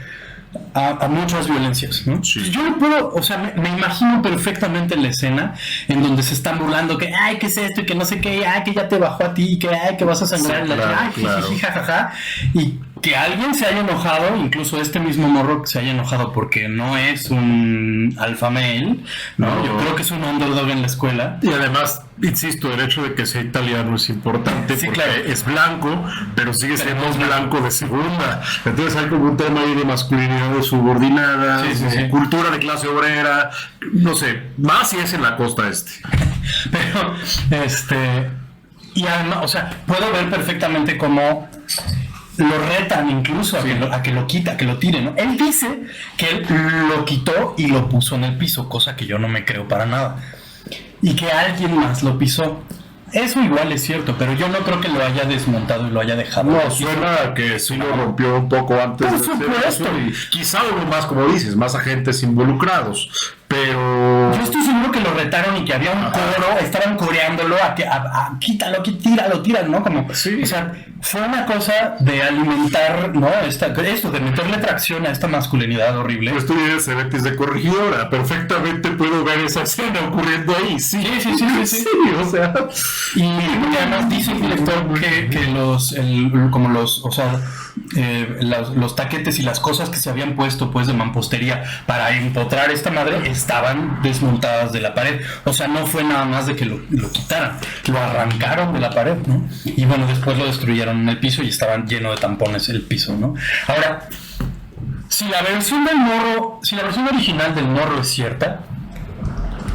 a muchas violencias, ¿no? Sí. Yo no puedo, o sea, me imagino perfectamente la escena en donde se están burlando que, ay, ¿qué es esto? Y que no sé qué, ay, que ya te bajó a ti, y que, ay, que vas a sangrar, sí, claro, ay, claro. Jiji, jajaja. Y que alguien se haya enojado, incluso este mismo morro que se haya enojado porque no es un alfa male, ¿no? Yo creo que es un underdog en la escuela. Y además, insisto, el hecho de que sea italiano es importante, Sí, porque claro. es blanco, pero sigue siendo blanco de segunda. Entonces hay como un tema ahí de masculinidad subordinada, Sí. cultura de clase obrera, no sé, más si es en la costa este. Pero, y además, o sea, puedo ver perfectamente cómo lo retan incluso a que lo quita, que lo tire, ¿no? Él dice que él lo quitó y lo puso en el piso, cosa que yo no me creo para nada. Y que alguien más lo pisó. Eso igual es cierto, pero yo no creo que lo haya desmontado y lo haya dejado. No, suena a que sí lo rompió un poco antes Por de hacer supuesto. eso, y quizá hubo más, como dices, más agentes involucrados, pero... Yo estoy seguro que lo retaron y que había un coro, estaban coreándolo quítalo, tíralo, ¿no? Como, Sí. O sea, fue una cosa de alimentar, ¿no? Esto, de meterle tracción a esta masculinidad horrible. Pues tú dices Cebetis de corregidora, perfectamente puedo ver esa escena ocurriendo ahí, sí. Sí. O sea... Y además dice el director que los taquetes y las cosas que se habían puesto pues de mampostería para empotrar esta madre estaban desmontadas de la pared. O sea, no fue nada más de que lo quitaran, lo arrancaron de la pared, ¿no? Y bueno, después lo destruyeron en el piso y estaban lleno de tampones el piso, ¿no? Ahora, si la versión original del morro es cierta,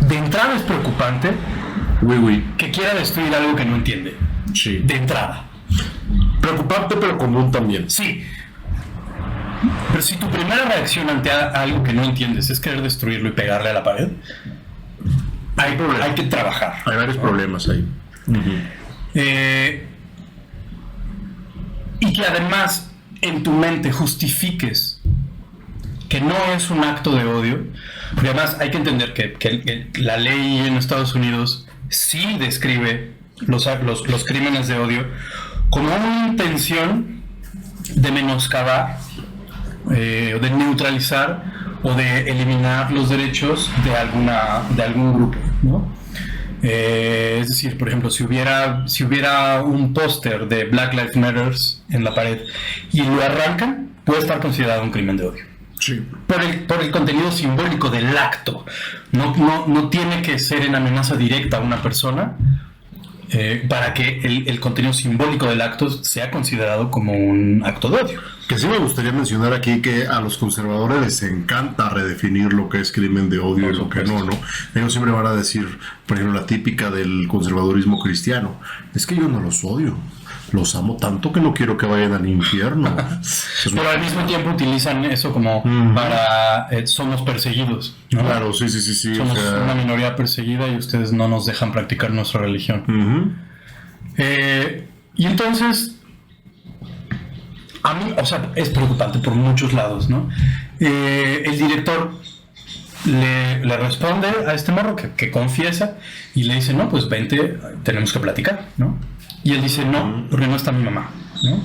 de entrada es preocupante que quiera destruir algo que no entiende. Sí. De entrada. Preocupante pero común también. Sí. Pero si tu primera reacción ante algo que no entiendes es querer destruirlo y pegarle a la pared, hay que trabajar. Hay varios problemas ahí. Y que además en tu mente justifiques que no es un acto de odio, porque además hay que entender que la ley en Estados Unidos sí describe los crímenes de odio como una intención de menoscabar, o de neutralizar o de eliminar los derechos de algún grupo, ¿no? Es decir, por ejemplo, si hubiera un póster de Black Lives Matter en la pared y lo arrancan, puede estar considerado un crimen de odio. Sí. Por el contenido simbólico del acto. No tiene que ser en amenaza directa a una persona para que el contenido simbólico del acto sea considerado como un acto de odio. Que sí me gustaría mencionar aquí que a los conservadores les encanta redefinir lo que es crimen de odio y lo que no. Ellos siempre van a decir, por ejemplo, la típica del conservadurismo cristiano, es que yo no los odio, los amo tanto que no quiero que vayan al infierno. Pero al mismo tiempo utilizan eso como para somos perseguidos, ¿no? Claro, sí. Somos una minoría perseguida y ustedes no nos dejan practicar nuestra religión. Y entonces, a mí, o sea, es preocupante por muchos lados, ¿no? El director le responde a este morro que confiesa y le dice, no, pues vente, tenemos que platicar, ¿no? Y él dice, no, porque no está mi mamá, ¿no?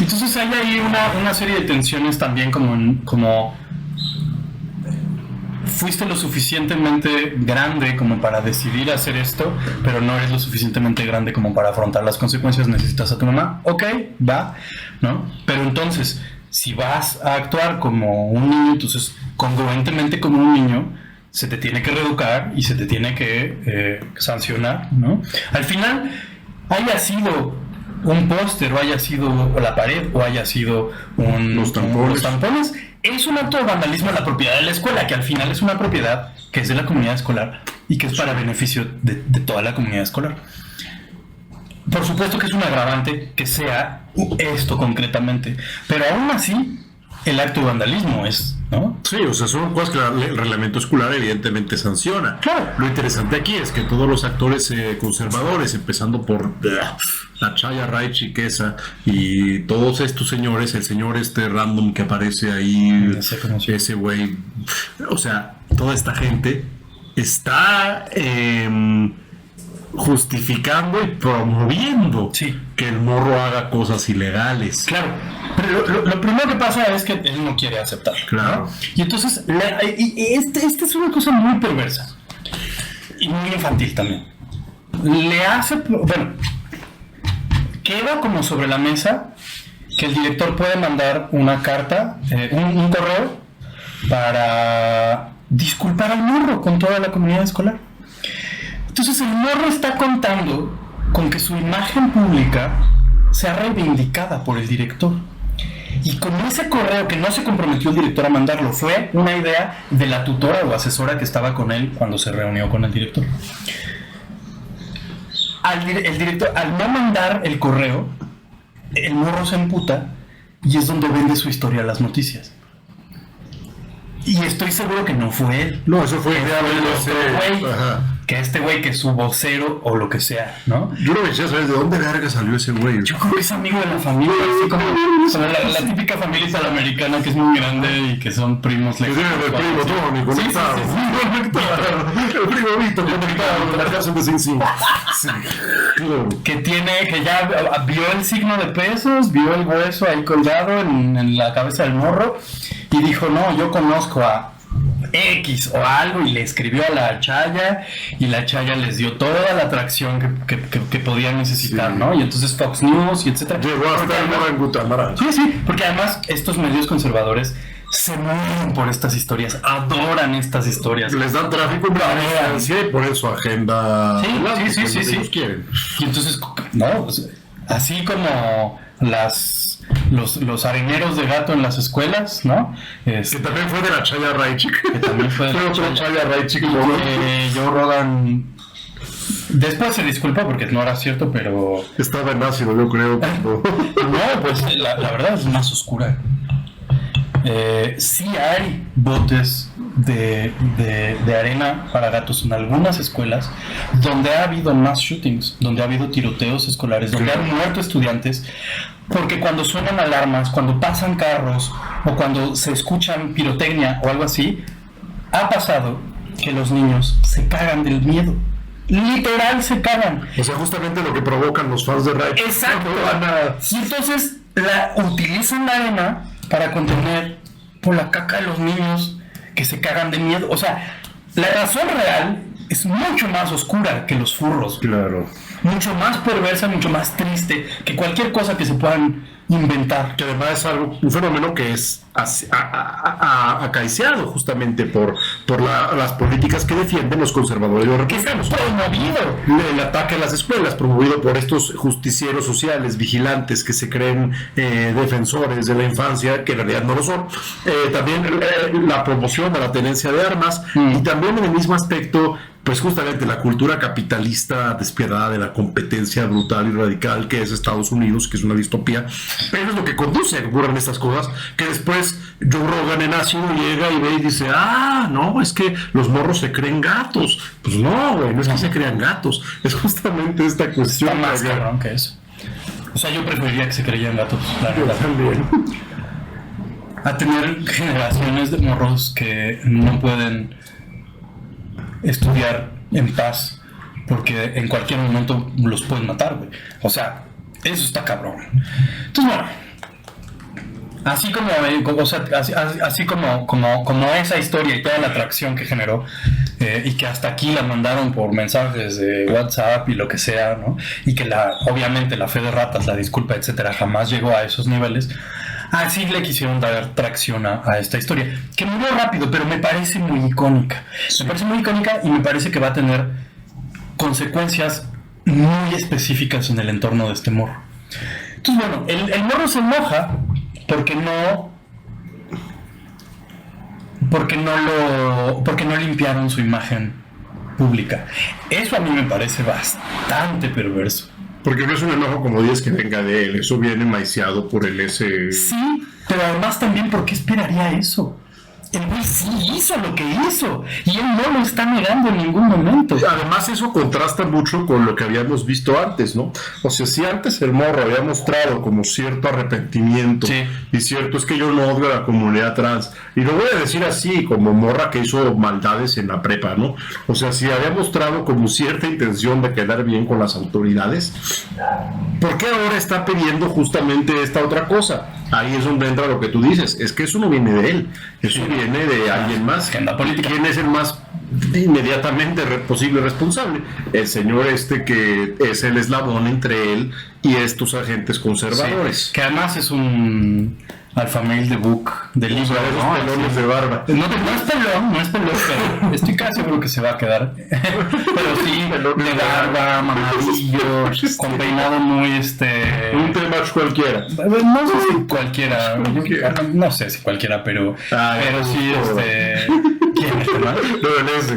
Entonces hay ahí una serie de tensiones también como fuiste lo suficientemente grande como para decidir hacer esto, pero no eres lo suficientemente grande como para afrontar las consecuencias, necesitas a tu mamá, ok, va, ¿no? Pero entonces, si vas a actuar como un niño, entonces congruentemente como un niño, se te tiene que reeducar y se te tiene que sancionar, ¿no? Al final, haya sido un póster o haya sido la pared o haya sido los tampones, es un acto de vandalismo en la propiedad de la escuela, que al final es una propiedad que es de la comunidad escolar y que es para beneficio de toda la comunidad escolar. Por supuesto que es un agravante que sea esto concretamente, pero aún así el acto de vandalismo es, ¿no? Sí, o sea, son cosas que el reglamento escolar evidentemente sanciona. Claro. Lo interesante aquí es que todos los actores conservadores, empezando por la Chaya Ray Chiqueza y todos estos señores, el señor random que aparece ahí, ese güey, o sea, toda esta gente está justificando y promoviendo que el morro haga cosas ilegales. Claro, pero lo primero que pasa es que él no quiere aceptarlo. Claro. ¿No? Y entonces, esta es una cosa muy perversa y muy infantil también. Le hace, bueno, queda como sobre la mesa que el director puede mandar una carta, un correo, para disculpar al morro con toda la comunidad escolar. Entonces el morro está contando con que su imagen pública sea reivindicada por el director. Y como ese correo que no se comprometió el director a mandarlo, fue una idea de la tutora o asesora que estaba con él cuando se reunió con el director. El director, al no mandar el correo, el morro se emputa y es donde vende su historia a las noticias. Y estoy seguro que no fue él. No, eso fue idea de güey. Que este güey que es su vocero o lo que sea, ¿no? Yo no decía, ¿sabes de dónde verga salió ese güey? Yo creo que es amigo de la familia, así como la típica familia italoamericana que es muy grande y que son primos lejanos. El primo Tony conectado. El primo Víctor conectado con la casa de Sin. Que ya vio el signo de pesos, vio el hueso ahí colgado en la cabeza del morro y dijo, no, yo conozco a X o algo, y le escribió a la Chaya y la Chaya les dio toda la atracción que podían necesitar, ¿no? Y entonces Fox News y etcétera. Llegó hasta el orangután. Sí, porque además estos medios conservadores se mueven por estas historias, adoran estas historias. Les dan tráfico y ponen su agenda. Sí. Quieren. Y entonces, no, así como los areneros de gato en las escuelas, ¿no? Que también fue de la Chaya Raichik. Que también fue de la Chaya Raichik. Joe Rogan después se disculpa porque no era cierto, pero... Estaba en ácido, yo creo. No, pues la verdad es más oscura. Sí hay botes de arena para gatos en algunas escuelas donde ha habido mass shootings, donde ha habido tiroteos escolares, donde han muerto estudiantes, porque cuando suenan alarmas, cuando pasan carros o cuando se escuchan pirotecnia o algo así, ha pasado que los niños se cagan del miedo. Literal se cagan. O sea, justamente lo que provocan los fans de Ray. Exacto. Y entonces utilizan la arena para contener por la caca de los niños que se cagan de miedo. O sea, la razón real es mucho más oscura que los furros. Claro. Mucho más perversa, mucho más triste que cualquier cosa que se puedan inventar. Que además es un fenómeno que es acariciado justamente por las políticas que defienden los conservadores republicanos. Promovido. El ataque a las escuelas, promovido por estos justicieros sociales, vigilantes que se creen defensores de la infancia, que en realidad no lo son. También la promoción de la tenencia de armas y también en el mismo aspecto, pues justamente la cultura capitalista despiadada de la competencia brutal y radical que es Estados Unidos, que es una distopía. Pero es lo que conduce a que ocurran estas cosas, que después Joe Rogan en ácido llega y ve y dice, no, es que los morros se creen gatos. Pues no, güey, no es que se crean gatos, es justamente esta cuestión. Está más cabrón que eso. O sea, yo preferiría que se creyeran gatos, Yo también. A tener generaciones de morros que no pueden estudiar en paz porque en cualquier momento los pueden matar, güey. O sea, eso está cabrón. Entonces, bueno, así como esa historia y toda la atracción que generó, y que hasta aquí la mandaron por mensajes de WhatsApp y lo que sea, ¿no? Y que obviamente la fe de ratas, la disculpa, etcétera, jamás llegó a esos niveles. Así le quisieron dar tracción a esta historia, que murió rápido, pero me parece muy icónica. Me parece muy icónica y me parece que va a tener consecuencias muy específicas en el entorno de este morro. Entonces, bueno, el morro se enoja porque no limpiaron su imagen pública. Eso a mí me parece bastante perverso. Porque no es un enojo, como dices, que venga de él. Eso viene maiciado por el ese... Sí, pero además también, ¿por qué esperaría eso? El güey sí hizo lo que hizo y él no lo está negando en ningún momento. Además, eso contrasta mucho con lo que habíamos visto antes, ¿no? O sea, si antes el morro había mostrado como cierto arrepentimiento, sí, y cierto es que yo no odio a la comunidad trans, y lo voy a decir así, como morra que hizo maldades en la prepa, ¿no? O sea, si había mostrado como cierta intención de quedar bien con las autoridades, ¿por qué ahora está pidiendo justamente esta otra cosa? ahí es donde entra lo que tú dices, es que eso no viene de él, eso viene de alguien más. Agenda política. ¿Quién es el más inmediatamente posible responsable? El señor que es el eslabón entre él y estos agentes conservadores. Sí, que además es un alfa male de book, de libro, Esos ¿no? pelones de barba. No es pelón, pero estoy casi seguro que se va a quedar. Pero sí, de barba, mamadillo, con peinado muy Un tema cualquiera. No sé si cualquiera, no sé si cualquiera, pero sí, ¿quién es, no?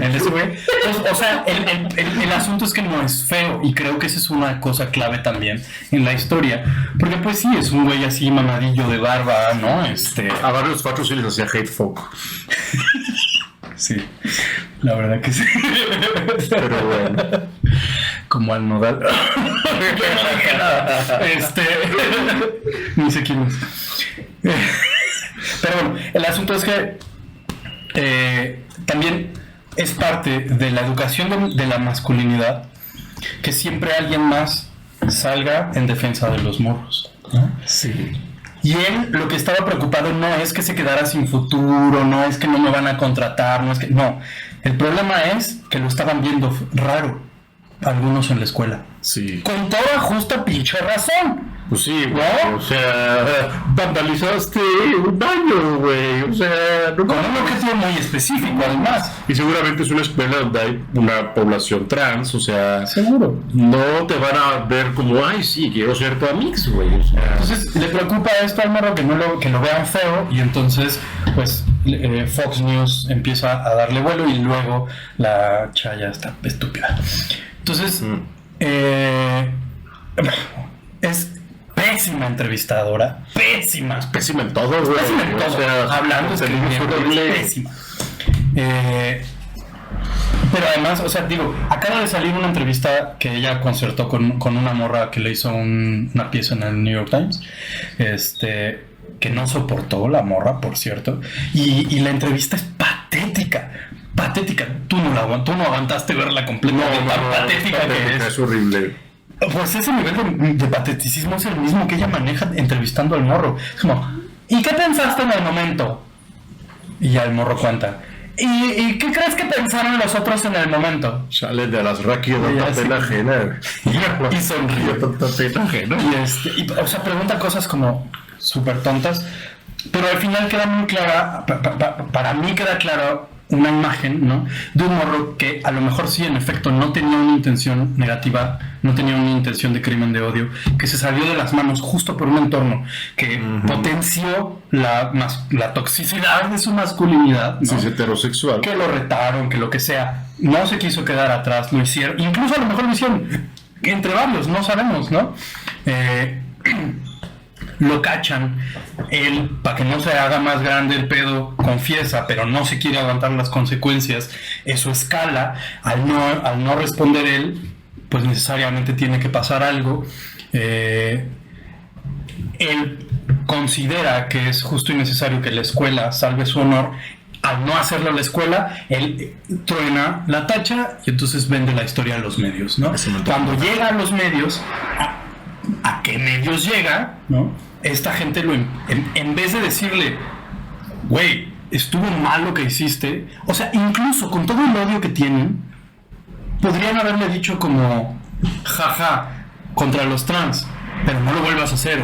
El ese güey. Pues, o sea, el asunto es que no es feo, y creo que esa es una cosa clave también en la historia, porque pues sí, es un güey así mamadillo de barba, ¿no? A varios fachos sí les hacía hate folk. Sí, la verdad que sí. Pero bueno. Como al nodal. Ni sé quién es. Pero bueno, el asunto es que también es parte de la educación de la masculinidad que siempre alguien más salga en defensa de los morros, ¿no? Sí. Y él lo que estaba preocupado no es que se quedara sin futuro, no es que no me van a contratar, no. El problema es que lo estaban viendo raro algunos en la escuela. Sí. Con toda justa pinche razón. Pues sí, güey. ¿No? O sea, vandalizaste un baño, güey. O sea, no. Con un objetivo muy específico, además. Y seguramente es una escuela donde hay una población trans, o sea, Seguro. no te van a ver como, ay, sí, quiero ser tu amix, güey. O sea, Entonces le preocupa esto al morro, que lo vean feo, y entonces pues Fox News empieza a darle vuelo y luego la chaya está estúpida. Entonces es pésima entrevistadora, pésima en todo, güey. Pésima en todo. O sea, hablando, escribiendo, horrible. pésima. Pero además, o sea, digo, acaba de salir una entrevista que ella concertó con una morra que le hizo una pieza en el New York Times, que no soportó la morra, por cierto, y la entrevista es patética. Tú no aguantaste verla completa, tan patética que es. Es horrible. Pues ese nivel de pateticismo es el mismo que ella maneja entrevistando al morro. Es como, ¿y qué pensaste en el momento? Y ya el morro cuenta. ¿Y qué crees que pensaron los otros en el momento? Sale de las raquillas de tanta pena ajena. Y sonríe. Tanta pena ajena. O sea, pregunta cosas como súper tontas, pero al final queda muy clara, para mí queda clara una imagen, ¿no? De un morro que a lo mejor sí, en efecto, no tenía una intención negativa, no tenía una intención de crimen de odio, que se salió de las manos justo por un entorno que potenció la toxicidad de su masculinidad, ¿no? Sí, es heterosexual. Que lo retaron, que lo que sea, no se quiso quedar atrás, lo hicieron, incluso a lo mejor lo hicieron entre varios, no sabemos, ¿no? Lo cachan, él, para que no se haga más grande el pedo, confiesa, pero no se quiere aguantar las consecuencias. Eso escala, al no responder él, pues necesariamente tiene que pasar algo. Él considera que es justo y necesario que la escuela salve su honor. Al no hacerlo la escuela, él truena la tacha y entonces vende la historia a los medios, ¿no? Cuando llega a los medios, ¿a qué medios llega? ¿No? Esta gente en vez de decirle, güey, estuvo mal lo que hiciste, o sea, incluso con todo el odio que tienen, podrían haberle dicho como, jaja, contra los trans, pero no lo vuelvas a hacer,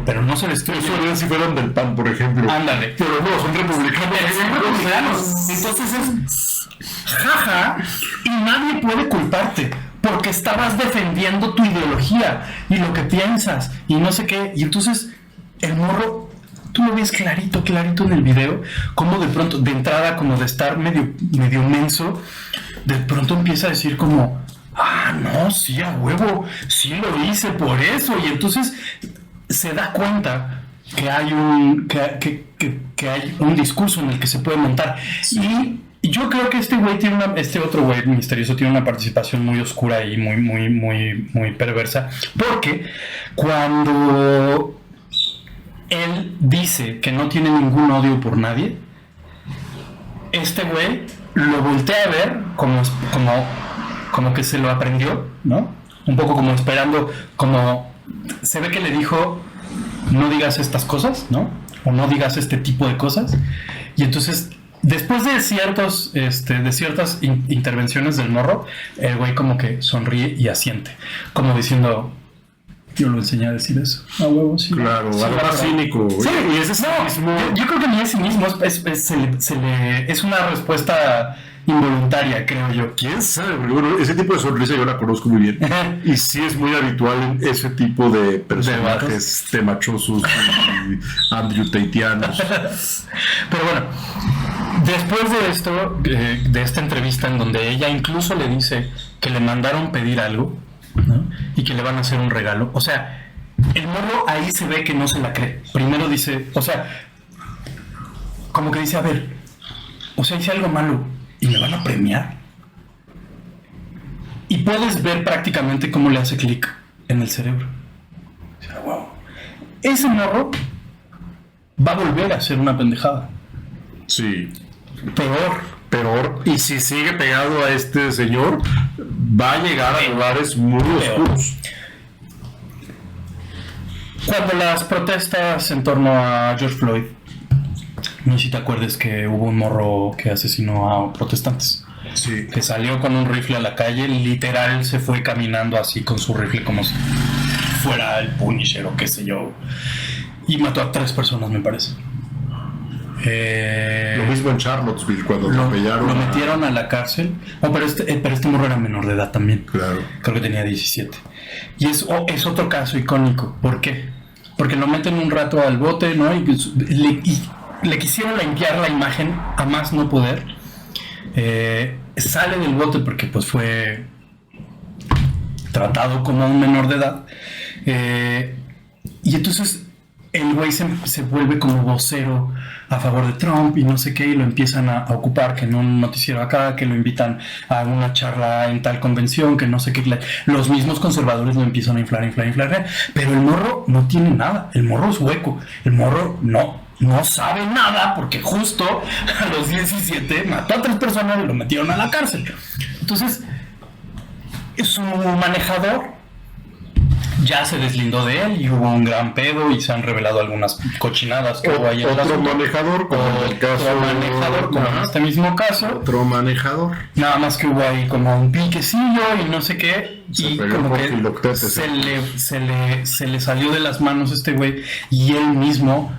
pero no se les Eso harían si fueran del PAN, por ejemplo. Ándale. Pero no, son republicanos. Entonces es jaja, y nadie puede culparte porque estabas defendiendo tu ideología y lo que piensas y no sé qué. Y entonces el morro, tú lo ves clarito en el video, como de pronto, de entrada, como de estar medio menso, de pronto empieza a decir como, no, sí, a huevo, sí lo hice por eso. Y entonces se da cuenta que hay un discurso en el que se puede montar. Y yo creo que este otro güey misterioso tiene una participación muy oscura y muy perversa, porque cuando él dice que no tiene ningún odio por nadie, este güey lo voltea a ver como que se lo aprendió, ¿no? Un poco como esperando, como se ve que le dijo, no digas estas cosas, ¿no? O no digas este tipo de cosas. Y entonces, después de ciertas intervenciones del morro, el güey como que sonríe y asiente, como diciendo, yo lo enseñé a decir eso. A huevo, sí. Claro, sí, algo más cínico. Sí, y ese cinismo. Yo creo que no es cinismo, es una respuesta involuntaria, creo yo. ¿Quién sabe? Bueno, ese tipo de sonrisa yo la conozco muy bien. Y sí es muy habitual en ese tipo de personajes temachosos y Andrew Tateanos. Pero bueno, después de esto, de esta entrevista en donde ella incluso le dice que le mandaron pedir algo, ¿no? Y que le van a hacer un regalo. O sea, el morro ahí se ve que no se la cree. Primero dice, o sea, como que dice, a ver, o sea, hice algo malo y me van a premiar. Y puedes ver prácticamente cómo le hace clic en el cerebro. O sea, wow. Ese morro va a volver a hacer una pendejada. Sí. Peor. Y si sigue pegado a este señor, va a llegar a lugares muy oscuros. Cuando las protestas en torno a George Floyd, no sé si te acuerdas que hubo un morro que asesinó a protestantes. Sí. Que salió con un rifle a la calle, literal se fue caminando así con su rifle como si fuera el Punisher o qué sé yo. Y mató a 3 personas, me parece. Lo mismo en Charlottesville, cuando lo metieron a la cárcel. No, pero este morro era menor de edad también. Claro. Creo que tenía 17. Y es otro caso icónico. ¿Por qué? Porque lo meten un rato al bote, ¿no? Y le quisieron limpiar la imagen a más no poder. Sale del bote porque pues fue tratado como un menor de edad. Y entonces el güey se vuelve como vocero a favor de Trump y no sé qué, y lo empiezan a ocupar, que en un noticiero acá, que lo invitan a una charla en tal convención, que no sé qué. Los mismos conservadores lo empiezan a inflar, pero el morro no tiene nada, el morro es hueco, el morro no sabe nada, porque justo a los 17 mató a 3 personas y lo metieron a la cárcel. Entonces, su manejador ya se deslindó de él y hubo un gran pedo y se han revelado algunas cochinadas que hubo ahí en otro manejador, como en el caso como en este mismo caso. Otro manejador. Nada más que hubo ahí como un piquecillo y no sé qué. Y como que se le salió de las manos este güey y él mismo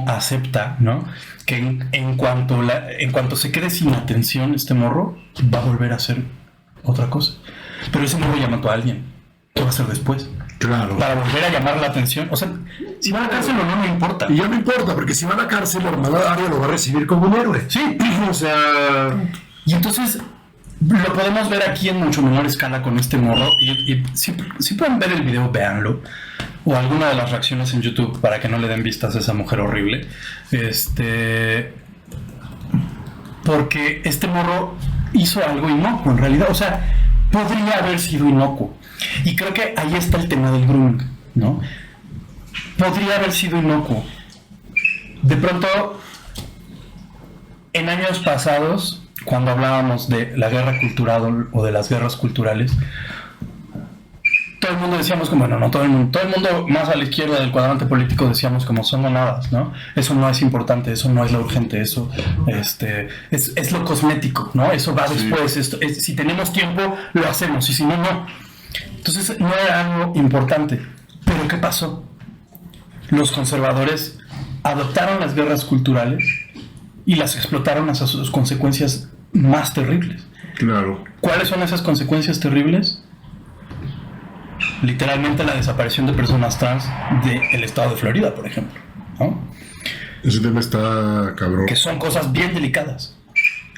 acepta, ¿no? Que en cuanto se quede sin atención este morro, va a volver a hacer otra cosa. Pero ese morro ya mató a alguien. ¿Qué va a hacer después? Claro. Para volver a llamar la atención. O sea, si van a cárcel o no, no importa. Y ya no importa, porque si van a cárcel, la hermana Aria lo va a recibir como un héroe. Sí. O sea... Y entonces lo podemos ver aquí en mucho menor escala con este morro. Y si pueden ver el video, véanlo. O alguna de las reacciones en YouTube para que no le den vistas a esa mujer horrible. Porque este morro hizo algo inocuo, en realidad. O sea, podría haber sido inocuo. Y creo que ahí está el tema del grooming, ¿no? Podría haber sido inocuo. De pronto, en años pasados, cuando hablábamos de la guerra cultural o de las guerras culturales, todo el mundo decíamos como, bueno, no todo el mundo más a la izquierda del cuadrante político decíamos como son mamadas, ¿no? Eso no es importante, eso no es lo urgente, eso es lo cosmético, ¿no? Eso va después, si tenemos tiempo lo hacemos y si no, no. Entonces no era algo importante. Pero ¿qué pasó? Los conservadores adoptaron las guerras culturales y las explotaron hasta sus consecuencias más terribles. Claro. ¿Cuáles son esas consecuencias terribles? Literalmente la desaparición de personas trans del estado de Florida, por ejemplo, ¿no? Ese tema está cabrón. Que son cosas bien delicadas.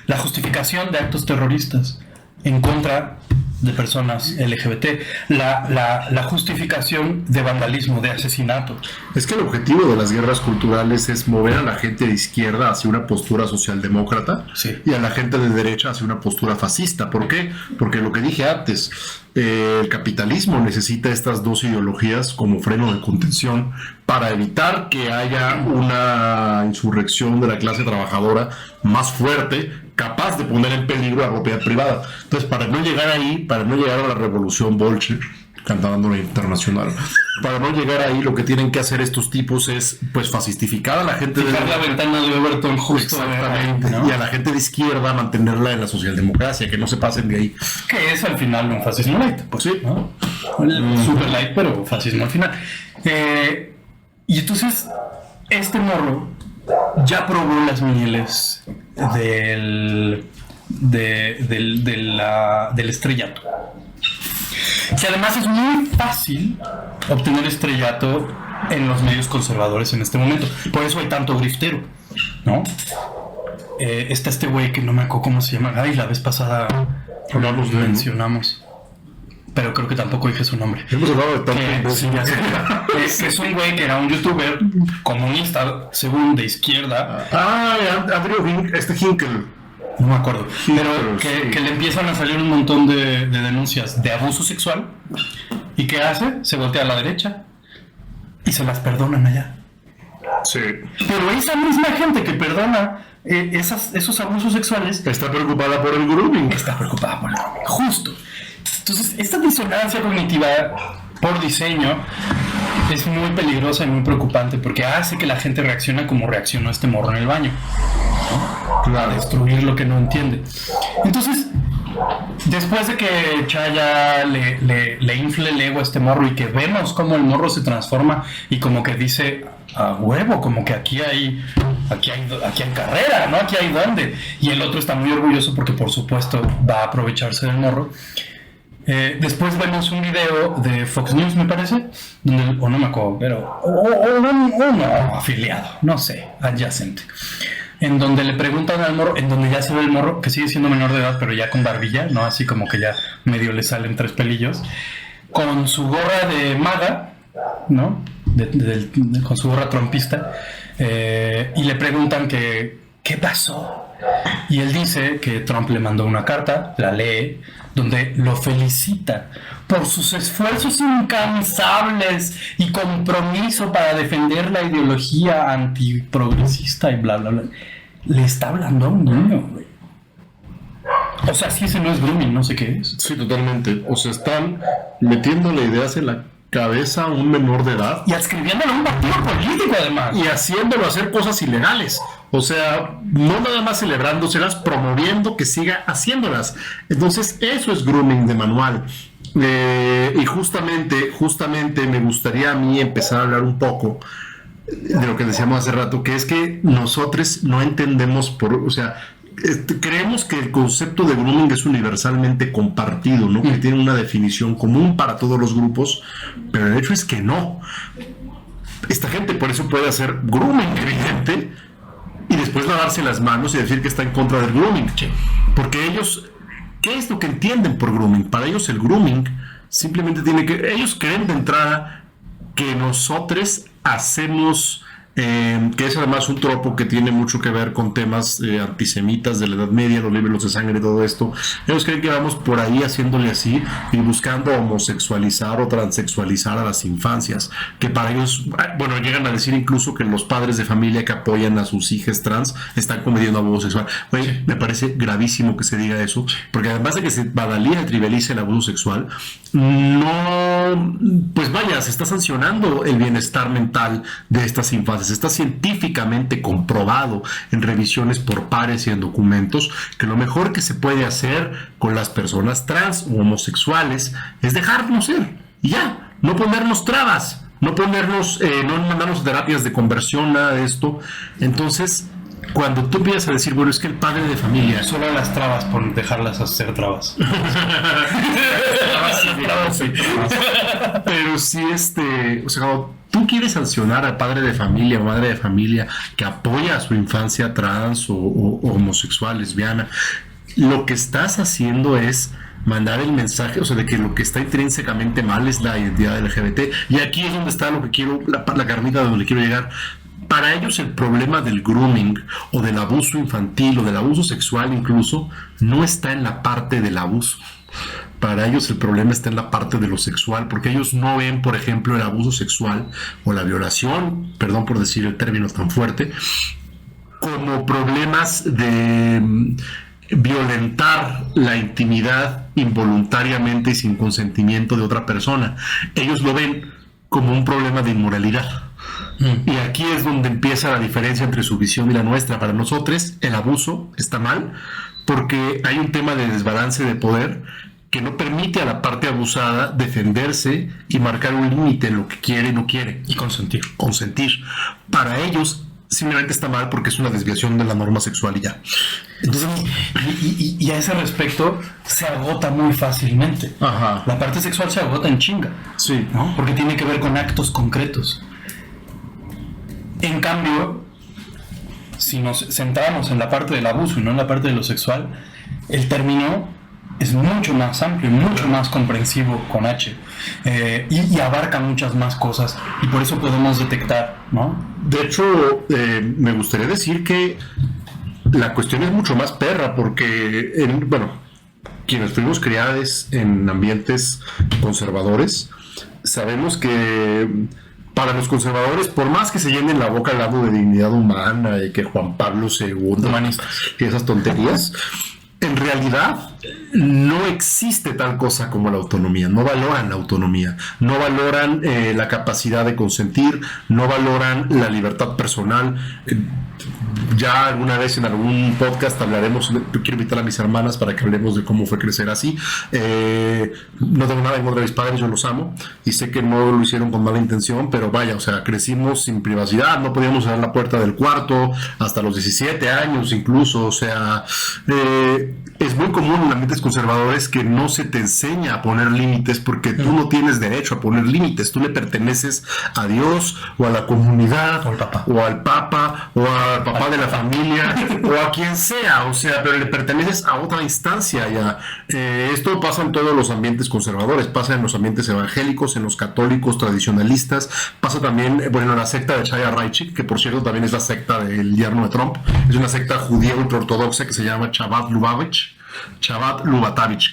La justificación de actos terroristas en contra de personas LGBT, la justificación de vandalismo, de asesinato. Es que el objetivo de las guerras culturales es mover a la gente de izquierda hacia una postura socialdemócrata, sí, y a la gente de derecha hacia una postura fascista. ¿Por qué? Porque lo que dije antes, el capitalismo necesita estas dos ideologías como freno de contención para evitar que haya una insurrección de la clase trabajadora más fuerte, capaz de poner en peligro la propiedad privada. Entonces, para no llegar ahí, para no llegar a la revolución bolche, cantando internacional. Para no llegar ahí, lo que tienen que hacer estos tipos es, pues, fascistificar a la gente Fijar la ventana de Overton justo. Exactamente, ¿no? y a la gente de izquierda mantenerla en la socialdemocracia, que no se pasen de ahí. Que es al final un fascismo light. Pues sí. ¿No? Super light, pero fascismo al final. Y entonces, este morro ya probó las mieles del estrellato. Que además es muy fácil obtener estrellato en los medios conservadores en este momento. Por eso hay tanto griftero, ¿no? Está este güey que no me acuerdo cómo se llama. Ay, la vez pasada Hablamos de él, ¿no? mencionamos. Pero creo que tampoco dije su nombre. Hemos hablado de tanto. Sí, ya sé. Es un güey que era un youtuber comunista, según de izquierda. Andrew Hinkel. No me acuerdo. Pero sí. que le empiezan a salir un montón de denuncias de abuso sexual. ¿Y qué hace? Se voltea a la derecha y se las perdonan allá. Sí. Pero esa misma gente que perdona esos abusos sexuales Está preocupada por el grooming. está preocupada por el grooming. Justo. Entonces, esta disonancia cognitiva por diseño es muy peligrosa y muy preocupante porque hace que la gente reaccione como reaccionó este morro en el baño. A destruir lo que no entiende. Entonces, después de que Chaya le infle el ego a este morro y que vemos cómo el morro se transforma y como que dice a huevo, como que aquí hay carrera, ¿no? Aquí hay dónde. Y el otro está muy orgulloso porque por supuesto va a aprovecharse del morro. Después vemos un video de Fox News, me parece, donde, o no me acuerdo, pero uno afiliado, no sé, adyacente, en donde le preguntan al morro, en donde ya se ve el morro, que sigue siendo menor de edad, pero ya con barbilla, ¿no? Así como que ya medio le salen 3 pelillos, con su gorra de maga, ¿no? Con su gorra trompista, y le preguntan que, ¿qué pasó? Y él dice que Trump le mandó una carta, la lee, donde lo felicita por sus esfuerzos incansables y compromiso para defender la ideología antiprogresista y bla, bla, bla. Le está hablando a un niño, güey. O sea, si ese no es grooming, no sé qué es. Sí, totalmente. O sea, están metiéndole ideas en la cabeza a un menor de edad. Y adscribiéndolo a un partido político, además. Y haciéndolo hacer cosas ilegales. O sea, no nada más celebrándoselas, promoviendo que siga haciéndolas. Entonces, eso es grooming de manual. Y justamente me gustaría a mí empezar a hablar un poco de lo que decíamos hace rato, que es que nosotros no entendemos o sea, creemos que el concepto de grooming es universalmente compartido, ¿no? Que tiene una definición común para todos los grupos, pero el hecho es que no. Esta gente por eso puede hacer grooming evidente y después lavarse las manos y decir que está en contra del grooming. Porque ellos, ¿qué es lo que entienden por grooming? Para ellos el grooming simplemente ellos creen de entrada que nosotros hacemos, que es además un tropo que tiene mucho que ver con temas antisemitas de la Edad Media, los libros de sangre y todo esto. Ellos creen que vamos por ahí haciéndole así y buscando homosexualizar o transexualizar a las infancias, que para ellos, bueno, llegan a decir incluso que los padres de familia que apoyan a sus hijas trans están cometiendo abuso sexual. Oye, me parece gravísimo que se diga eso, porque además de que se banaliza y trivializa el abuso sexual, no, pues vaya, se está sancionando el bienestar mental de estas infancias. Está científicamente comprobado en revisiones por pares y en documentos que lo mejor que se puede hacer con las personas trans o homosexuales es dejarnos ser y ya, no ponernos trabas, no mandarnos terapias de conversión, nada de esto. Entonces, cuando tú empiezas a decir, bueno, es que el padre de familia... Solo las trabas por dejarlas hacer trabas. Pero sí, o sea, cuando tú quieres sancionar al padre de familia o madre de familia que apoya a su infancia trans o homosexual, lesbiana, lo que estás haciendo es mandar el mensaje, o sea, de que lo que está intrínsecamente mal es la identidad LGBT. Y aquí es donde está lo que quiero, la carnita de donde quiero llegar. Para ellos el problema del grooming o del abuso infantil o del abuso sexual incluso no está en la parte del abuso. Para ellos el problema está en la parte de lo sexual, porque ellos no ven, por ejemplo, el abuso sexual o la violación, perdón por decir el término tan fuerte, como problemas violentar la intimidad involuntariamente y sin consentimiento de otra persona. Ellos lo ven como un problema de inmoralidad. Y aquí es donde empieza la diferencia entre su visión y la nuestra. Para nosotros el abuso está mal porque hay un tema de desbalance de poder que no permite a la parte abusada defenderse y marcar un límite en lo que quiere y no quiere. Y consentir. Para ellos simplemente está mal porque es una desviación de la norma sexual y ya. Entonces, y a ese respecto se agota muy fácilmente. Ajá. La parte sexual se agota en chinga. Sí. ¿No? Porque tiene que ver con actos concretos. En cambio, si nos centramos en la parte del abuso y no en la parte de lo sexual, el término es mucho más amplio, mucho más comprensivo con H, y abarca muchas más cosas, y por eso podemos detectar, ¿no? De hecho, me gustaría decir que la cuestión es mucho más perra, porque, quienes fuimos criados en ambientes conservadores, sabemos que para los conservadores, por más que se llenen la boca hablando de dignidad humana y que Juan Pablo II Humanistas y esas tonterías, en realidad no existe tal cosa como la autonomía. No valoran la autonomía, no valoran la capacidad de consentir, no valoran la libertad personal. Ya alguna vez en algún podcast hablaremos, quiero invitar a mis hermanas para que hablemos de cómo fue crecer así. No tengo nada en contra de mis padres, yo los amo y sé que no lo hicieron con mala intención, pero vaya, o sea, crecimos sin privacidad, no podíamos cerrar la puerta del cuarto hasta los 17 años incluso, o sea, es muy común en ambientes conservadores que no se te enseña a poner límites porque tú no tienes derecho a poner límites, tú le perteneces a Dios o a la comunidad o al Papa o al papá de la familia o a quien sea, o sea, pero le perteneces a otra instancia ya. Esto pasa en todos los ambientes conservadores, pasa en los ambientes evangélicos, en los católicos tradicionalistas, pasa también, bueno, en la secta de Chaya Raichik, que por cierto también es la secta del yerno de Trump, es una secta judía ultraortodoxa que se llama Chabad Lubavitch,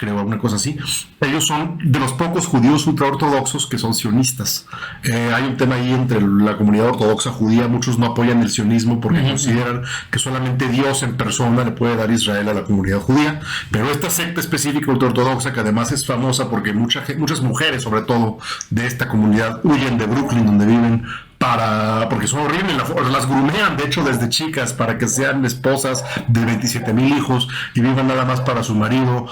creo, una cosa así. Ellos son de los pocos judíos ultraortodoxos que son sionistas. Hay un tema ahí entre la comunidad ortodoxa judía, muchos no apoyan el sionismo porque consideran que solamente Dios en persona le puede dar Israel a la comunidad judía, pero esta secta específica ultraortodoxa, que además es famosa porque muchas mujeres, sobre todo de esta comunidad, huyen de Brooklyn, donde viven, porque son horribles, las grumean de hecho desde chicas para que sean esposas de 27,000 hijos y vivan nada más para su marido.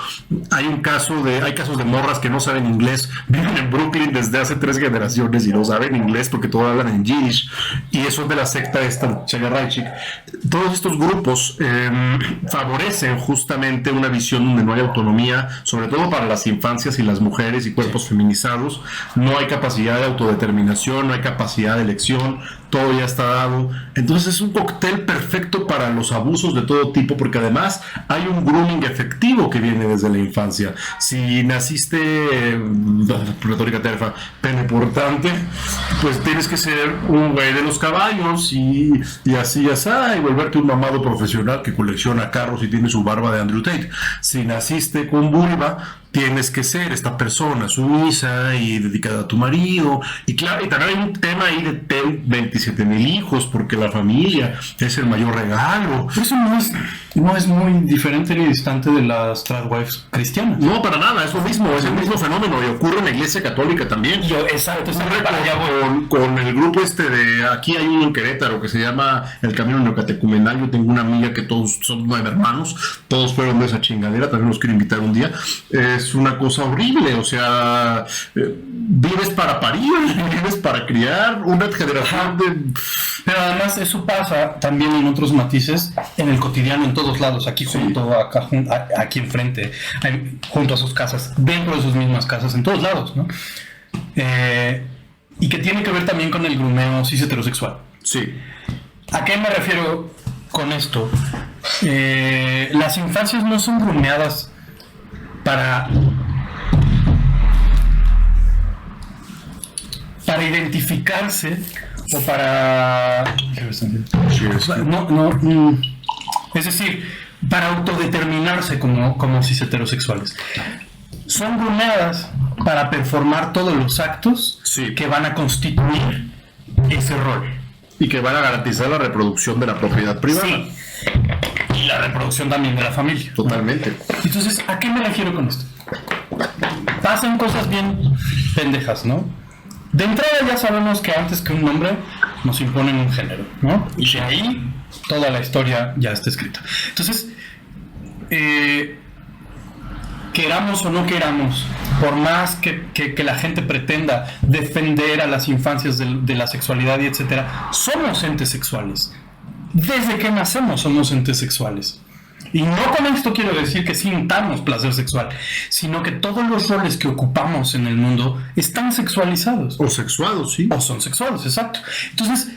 Hay casos de morras que no saben inglés, viven en Brooklyn desde hace 3 generaciones y no saben inglés porque todos hablan en Yiddish, y eso es de la secta esta Chagarraichik. Todos estos grupos favorecen justamente una visión donde no hay autonomía, sobre todo para las infancias y las mujeres y cuerpos feminizados. No hay capacidad de autodeterminación, no hay capacidad de elección, todo ya está dado. Entonces es un cóctel perfecto para los abusos de todo tipo, porque además hay un grooming efectivo que viene desde la infancia. Si naciste, retórica terfa, pene portante, pues tienes que ser un güey de los caballos y así, y volverte un mamado profesional que colecciona carros y tiene su barba de Andrew Tate. Si naciste con vulva, tienes que ser esta persona sumisa y dedicada a tu marido. Y claro, y también hay un tema ahí de 27,000 hijos, porque la familia es el mayor regalo. Eso no es muy diferente ni distante de las tradwives cristianas. No, para nada, es lo mismo, es el mismo fenómeno, y ocurre en la iglesia católica también. Exacto, con el grupo aquí hay uno en Querétaro que se llama el Camino Neocatecumenal. Yo tengo una amiga que todos son 9 hermanos, todos fueron de esa chingadera, también los quiero invitar un día. Es una cosa horrible, o sea, vives para parir, vives para criar una generación de... Pero además eso pasa también en otros matices, en el cotidiano, en todos lados, aquí aquí enfrente, junto a sus casas, dentro de sus mismas casas, en todos lados, ¿no? Y que tiene que ver también con el grumeo cis heterosexual. Sí. ¿A qué me refiero con esto? Las infancias no son grumeadas para identificarse o para es decir, para autodeterminarse como cis heterosexuales. Son grumeadas para performar todos los actos que van a constituir ese rol y que van a garantizar la reproducción de la propiedad privada. Sí. Y la reproducción también de la familia. Totalmente. Entonces, ¿a qué me refiero con esto? Pasan cosas bien pendejas, ¿no? De entrada ya sabemos que antes que un nombre nos imponen un género, ¿no? Y de ahí toda la historia ya está escrita. Entonces, queramos o no queramos, por más que la gente pretenda defender a las infancias de la sexualidad y etcétera, somos entes sexuales. Desde que nacemos somos entes sexuales. Y no con esto quiero decir que sintamos placer sexual, sino que todos los roles que ocupamos en el mundo están sexualizados. O sexuados, sí. O son sexuales, exacto. Entonces,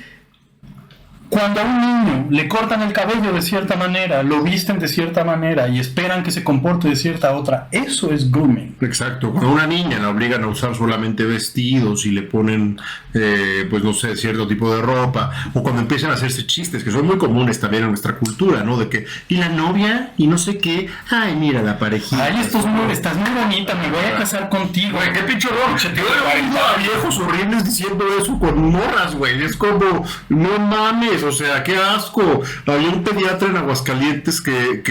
cuando a un niño le cortan el cabello de cierta manera, lo visten de cierta manera y esperan que se comporte de cierta otra, eso es grooming. Exacto. Cuando a una niña la obligan a usar solamente vestidos y le ponen, pues no sé, cierto tipo de ropa, o cuando empiezan a hacerse chistes, que son muy comunes también en nuestra cultura, ¿no? De que, y la novia, y no sé qué, ay, mira la parejita. Ay, estás muy bonita, me voy a casar contigo. Güey, qué pinche horror. Yo he oído a viejos horribles diciendo eso con morras, güey. Es como, no mames, o sea, qué asco. Había un pediatra en Aguascalientes que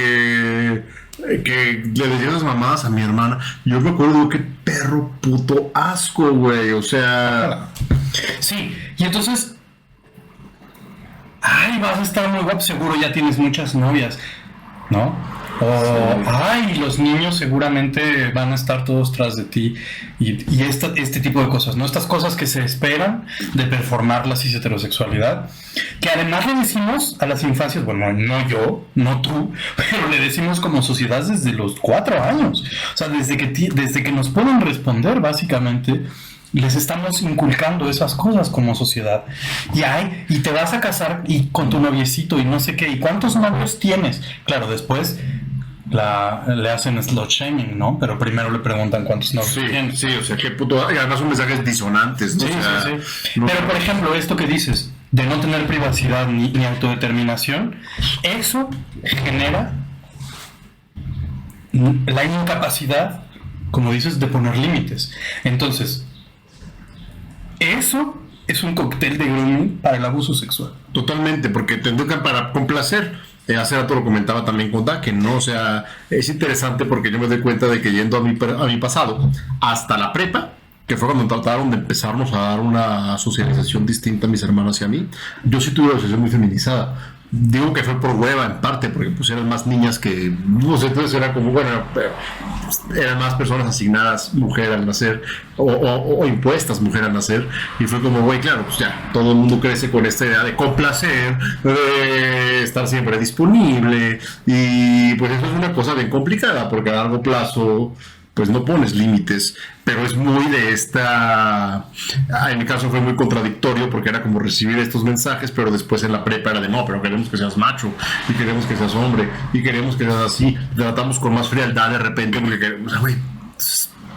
le decía esas mamadas a mi hermana. Yo me acuerdo, qué perro puto asco, güey. O sea... Sí, y entonces... Ay, vas a estar muy guapo, seguro ya tienes muchas novias, ¿no? O, ay, los niños seguramente van a estar todos tras de ti. Y este tipo de cosas, ¿no? Estas cosas que se esperan de performar la cis heterosexualidad, que además le decimos a las infancias, bueno, no yo, no tú, pero le decimos como sociedad desde los 4 años. O sea, desde que nos pueden responder, básicamente, les estamos inculcando esas cosas como sociedad. Y te vas a casar y con tu noviecito y no sé qué. ¿Y cuántos novios tienes? Claro, después le hacen slut shaming, ¿no? Pero primero le preguntan cuántos novios tienes. Sí, o sea, qué puto... Y además son mensajes disonantes, ¿no? Sí, o sea, sí. Pero, por ejemplo, esto que dices, de no tener privacidad ni autodeterminación, eso genera la incapacidad, como dices, de poner límites. Entonces, eso es un cóctel de grooming para el abuso sexual. Totalmente, porque te educan para complacer. Hace rato lo comentaba también con Daken, ¿no? O sea, es interesante porque yo me doy cuenta de que yendo a mi pasado, hasta la prepa, que fue cuando trataron de empezarnos a dar una socialización distinta a mis hermanos y a mí, yo sí tuve una socialización muy feminizada. Digo que fue por hueva en parte, porque pues eran más niñas que, no sé, entonces era como, bueno, eran más personas asignadas mujer al nacer, o impuestas mujer al nacer, y fue como, güey, claro, pues ya, todo el mundo crece con esta idea de complacer, de estar siempre disponible, y pues eso es una cosa bien complicada, porque a largo plazo pues no pones límites, pero es muy de esta... En mi caso fue muy contradictorio porque era como recibir estos mensajes, pero después en la prepa era de no, pero queremos que seas macho, y queremos que seas hombre, y queremos que seas así, te tratamos con más frialdad de repente, porque, güey,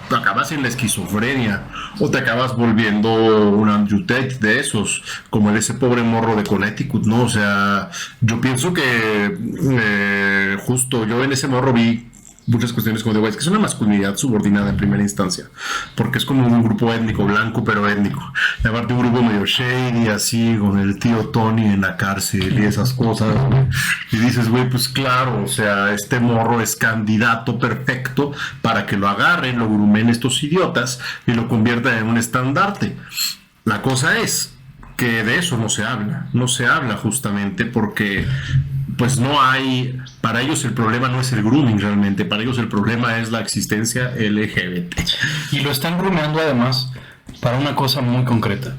te acabas en la esquizofrenia, o te acabas volviendo un Andrew Tate de esos, como ese pobre morro de Connecticut, ¿no? O sea, yo pienso que justo yo en ese morro vi muchas cuestiones como de, güey, es que es una masculinidad subordinada en primera instancia, porque es como un grupo étnico, blanco pero étnico, y aparte un grupo medio shady, así, con el tío Tony en la cárcel y esas cosas, y dices, güey, pues claro, o sea, este morro es candidato perfecto para que lo agarren, lo grumen estos idiotas y lo conviertan en un estandarte. La cosa es que de eso no se habla justamente porque pues no hay, para ellos el problema no es el grooming realmente, para ellos el problema es la existencia LGBT. Y lo están groomeando además para una cosa muy concreta: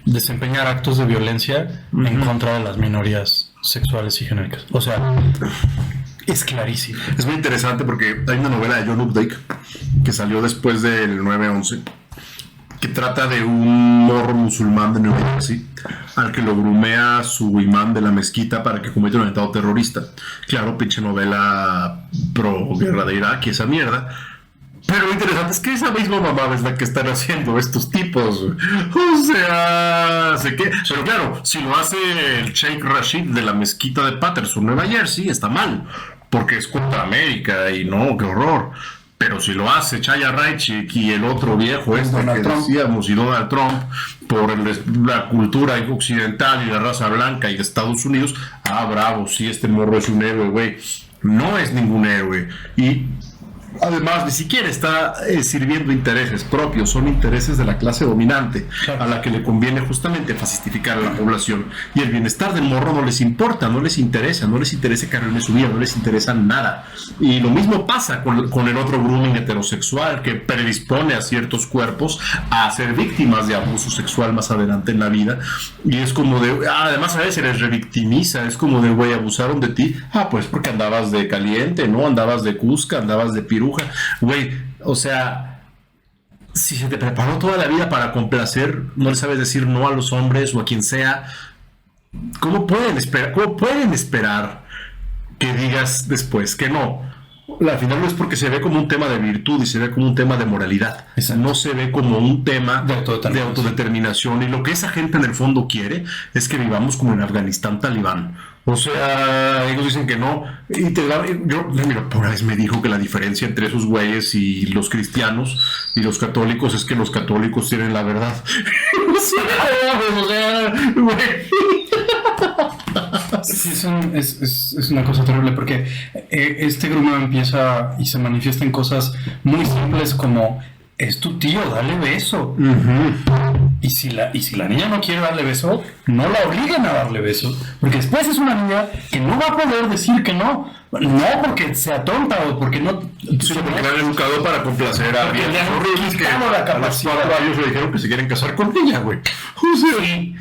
desempeñar actos de violencia en contra de las minorías sexuales y genéricas. O sea, es clarísimo. Es muy interesante porque hay una novela de John Updike que salió después del 9/11, que trata de un morro musulmán de New Jersey al que lo grumea su imán de la mezquita para que cometa un atentado terrorista. Claro, pinche novela pro guerra de Irak y esa mierda. Pero lo interesante es que esa misma mamá es la que están haciendo estos tipos. O sea, sé que... Pero claro, si lo hace el Sheikh Rashid de la mezquita de Patterson, Nueva Jersey, está mal, porque es contra América y no, qué horror. Pero si lo hace Chaya Raichik y el otro viejo Donald que Trump. decíamos, y Donald Trump, por la cultura occidental y la raza blanca y de Estados Unidos, bravo, sí, este morro es un héroe, güey. No es ningún héroe. Y además, ni siquiera está sirviendo intereses propios, son intereses de la clase dominante, a la que le conviene justamente fascistificar a la población. Y el bienestar del morro no les importa, no les interesa que arruine su vida, no les interesa nada. Y lo mismo pasa con el otro grooming heterosexual, que predispone a ciertos cuerpos a ser víctimas de abuso sexual más adelante en la vida. Y es como de, además a veces les revictimiza, es como de, güey, abusaron de ti, pues porque andabas de caliente, ¿no? Andabas de cusca, andabas de piruja. Güey, o sea, si se te preparó toda la vida para complacer, no le sabes decir no a los hombres o a quien sea, ¿cómo pueden esperar que digas después que no? Al final no es porque se ve como un tema de virtud y se ve como un tema de moralidad. Exacto. No se ve como un tema de autodeterminación. Y lo que esa gente en el fondo quiere es que vivamos como en Afganistán talibán. O sea, ellos dicen que no. Mira, por vez me dijo que la diferencia entre esos güeyes y los cristianos y los católicos es que los católicos tienen la verdad. Sí, es una cosa terrible porque este grumeo empieza y se manifiesta en cosas muy simples como: es tu tío, dale beso. Y si la niña no quiere darle beso, no la obliguen a darle beso, porque después es una niña que no va a poder decir que no porque sea tonta o porque no. Sí, porque la han educado para complacer a porque le han horribles que quitado la a los capacidad. 4 años le dijeron que se quieren casar con ella, güey. Sí.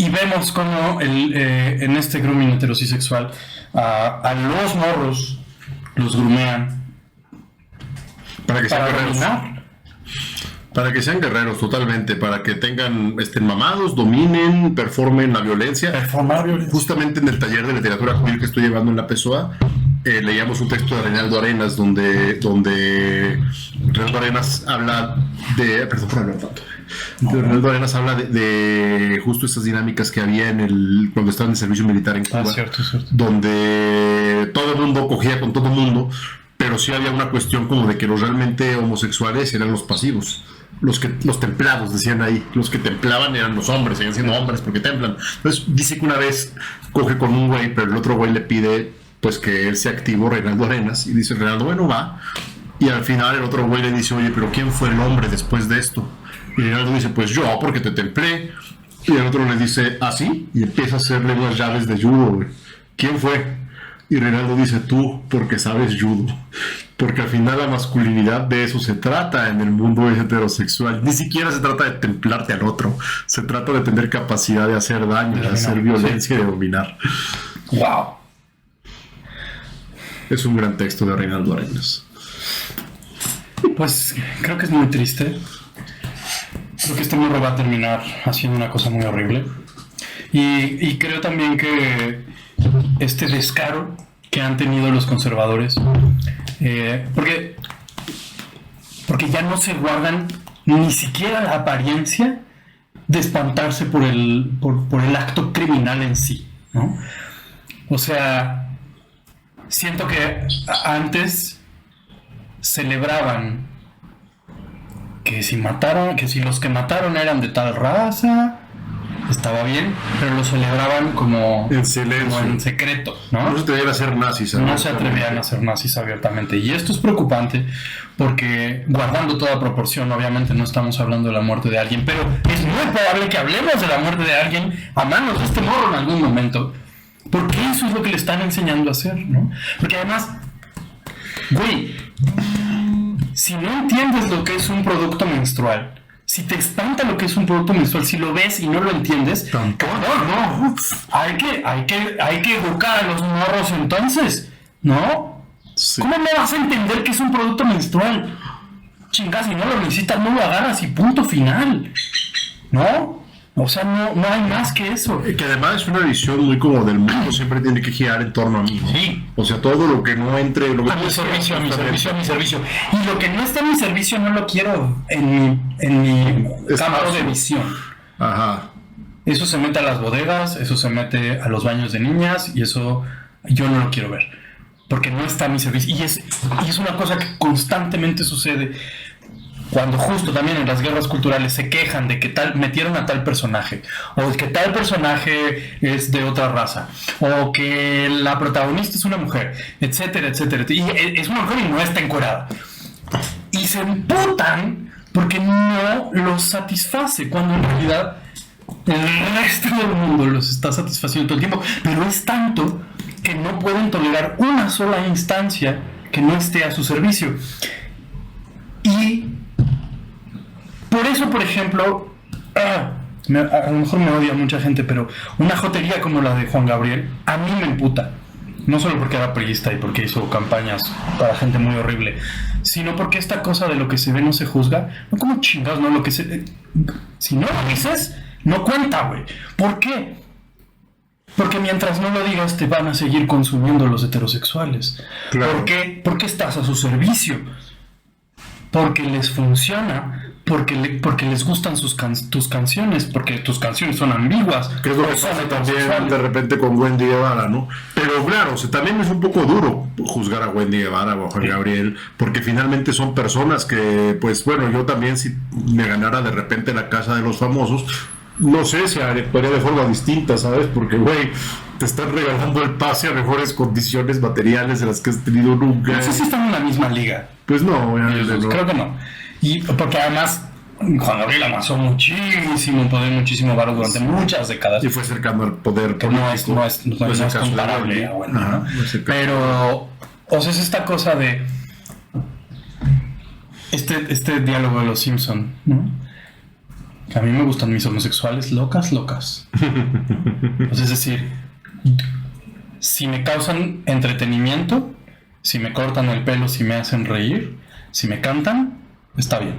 Y vemos como en este grooming heterosexual a los morros los grumean para que sean para guerreros. dominar. Para que sean guerreros, totalmente. Para que estén mamados, dominen, performen la violencia. Performar violencia. Justamente en el taller de literatura queer que estoy llevando en la PSOA, leíamos un texto de Reinaldo Arenas donde Reinaldo Arenas habla de... Perdón por hablar tanto. Reinaldo Arenas habla de justo estas dinámicas que había cuando estaba en el servicio militar en Cuba. Cierto. Donde todo el mundo cogía con todo el mundo, pero sí había una cuestión como de que los realmente homosexuales eran los pasivos. Los templados, decían ahí. Los que templaban eran los hombres, seguían siendo hombres porque templan. Entonces dice que una vez coge con un güey, pero el otro güey le pide pues que él sea activo, Reinaldo Arenas, y dice Reinaldo, bueno, va. Y al final el otro güey le dice, oye, pero ¿quién fue el hombre después de esto? Y Reinaldo dice, pues yo, porque te templé. Y el otro le dice, ¿ah, sí? Y empieza a hacerle unas llaves de judo, güey. ¿Quién fue? Y Reinaldo dice, tú, porque sabes judo. Porque al final la masculinidad de eso se trata en el mundo heterosexual. Ni siquiera se trata de templarte al otro. Se trata de tener capacidad de hacer daño, de hacer violencia y de dominar. ¡Wow! Es un gran texto de Reinaldo Arenas. Pues creo que es muy triste. Creo que este morro va a terminar haciendo una cosa muy horrible. Y creo también que este descaro que han tenido los conservadores, porque ya no se guardan ni siquiera la apariencia de espantarse por el acto criminal en sí, ¿no? O sea, siento que antes celebraban que si los que mataron eran de tal raza, estaba bien, pero lo celebraban como en silencio, como en secreto, ¿no? No se atrevían a ser nazis. No se atrevían a ser nazis abiertamente. Y esto es preocupante porque, guardando toda proporción, obviamente no estamos hablando de la muerte de alguien, pero es muy probable que hablemos de la muerte de alguien a manos de este morro en algún momento. Porque eso es lo que le están enseñando a hacer, ¿no? Porque además, güey, si no entiendes lo que es un producto menstrual, si te espanta lo que es un producto menstrual, si lo ves y no lo entiendes, tampoco, no. Hay que educar a los morros entonces, ¿no? Sí. ¿Cómo no vas a entender que es un producto menstrual? Chingas, si no lo necesitas, no lo agarras y punto final, ¿no? O sea, no hay más que eso. Que además es una visión muy como del mundo, siempre tiene que girar en torno a mí, ¿no? Sí. O sea, todo lo que no entre... Lo que a mi servicio. Y lo que no está en mi servicio no lo quiero en mi campo de visión. Ajá. Eso se mete a las bodegas, eso se mete a los baños de niñas y eso yo no lo quiero ver. porque no está a mi servicio. Y es una cosa que constantemente sucede cuando justo también en las guerras culturales se quejan de que metieron a tal personaje, o que tal personaje es de otra raza, o que la protagonista es una mujer, etcétera, etcétera. Y es una mujer y no está encuerada. Y se emputan porque no los satisface, cuando en realidad el resto del mundo los está satisfaciendo todo el tiempo. Pero es tanto que no pueden tolerar una sola instancia que no esté a su servicio. Y por eso, por ejemplo, a lo mejor me odia mucha gente, pero una jotería como la de Juan Gabriel a mí me emputa. No solo porque era priista y porque hizo campañas para gente muy horrible, sino porque esta cosa de lo que se ve no se juzga. No, como chingados, no lo que se... Si no lo dices, no cuenta, güey. ¿Por qué? Porque mientras no lo digas, te van a seguir consumiendo los heterosexuales. Claro. ¿Por qué? Porque estás a su servicio. Porque les funciona. Porque les gustan tus canciones, porque tus canciones son ambiguas. Que es lo que pasa también de repente con Wendy Guevara, ¿no? Pero claro, también es un poco duro juzgar a Wendy Guevara o a Juan Gabriel, porque finalmente son personas que, pues bueno, yo también si me ganara de repente la Casa de los Famosos, no sé si actuaría de forma distinta, ¿sabes? Porque, güey, te están regalando el pase a mejores condiciones materiales de las que has tenido nunca. No sé si están en la misma liga. Pues no, obviamente no. Creo que no. Y porque además Juan Gabriel amasó muchísimo poder, muchísimo varo durante muchas décadas. Y fue cercano al poder que político. No es comparable. Bueno, ¿no? Pero, o sea, es esta cosa de este diálogo de los Simpson, ¿no? Que a mí me gustan mis homosexuales locas. O sea, es decir, si me causan entretenimiento, si me cortan el pelo, si me hacen reír, si me cantan, está bien.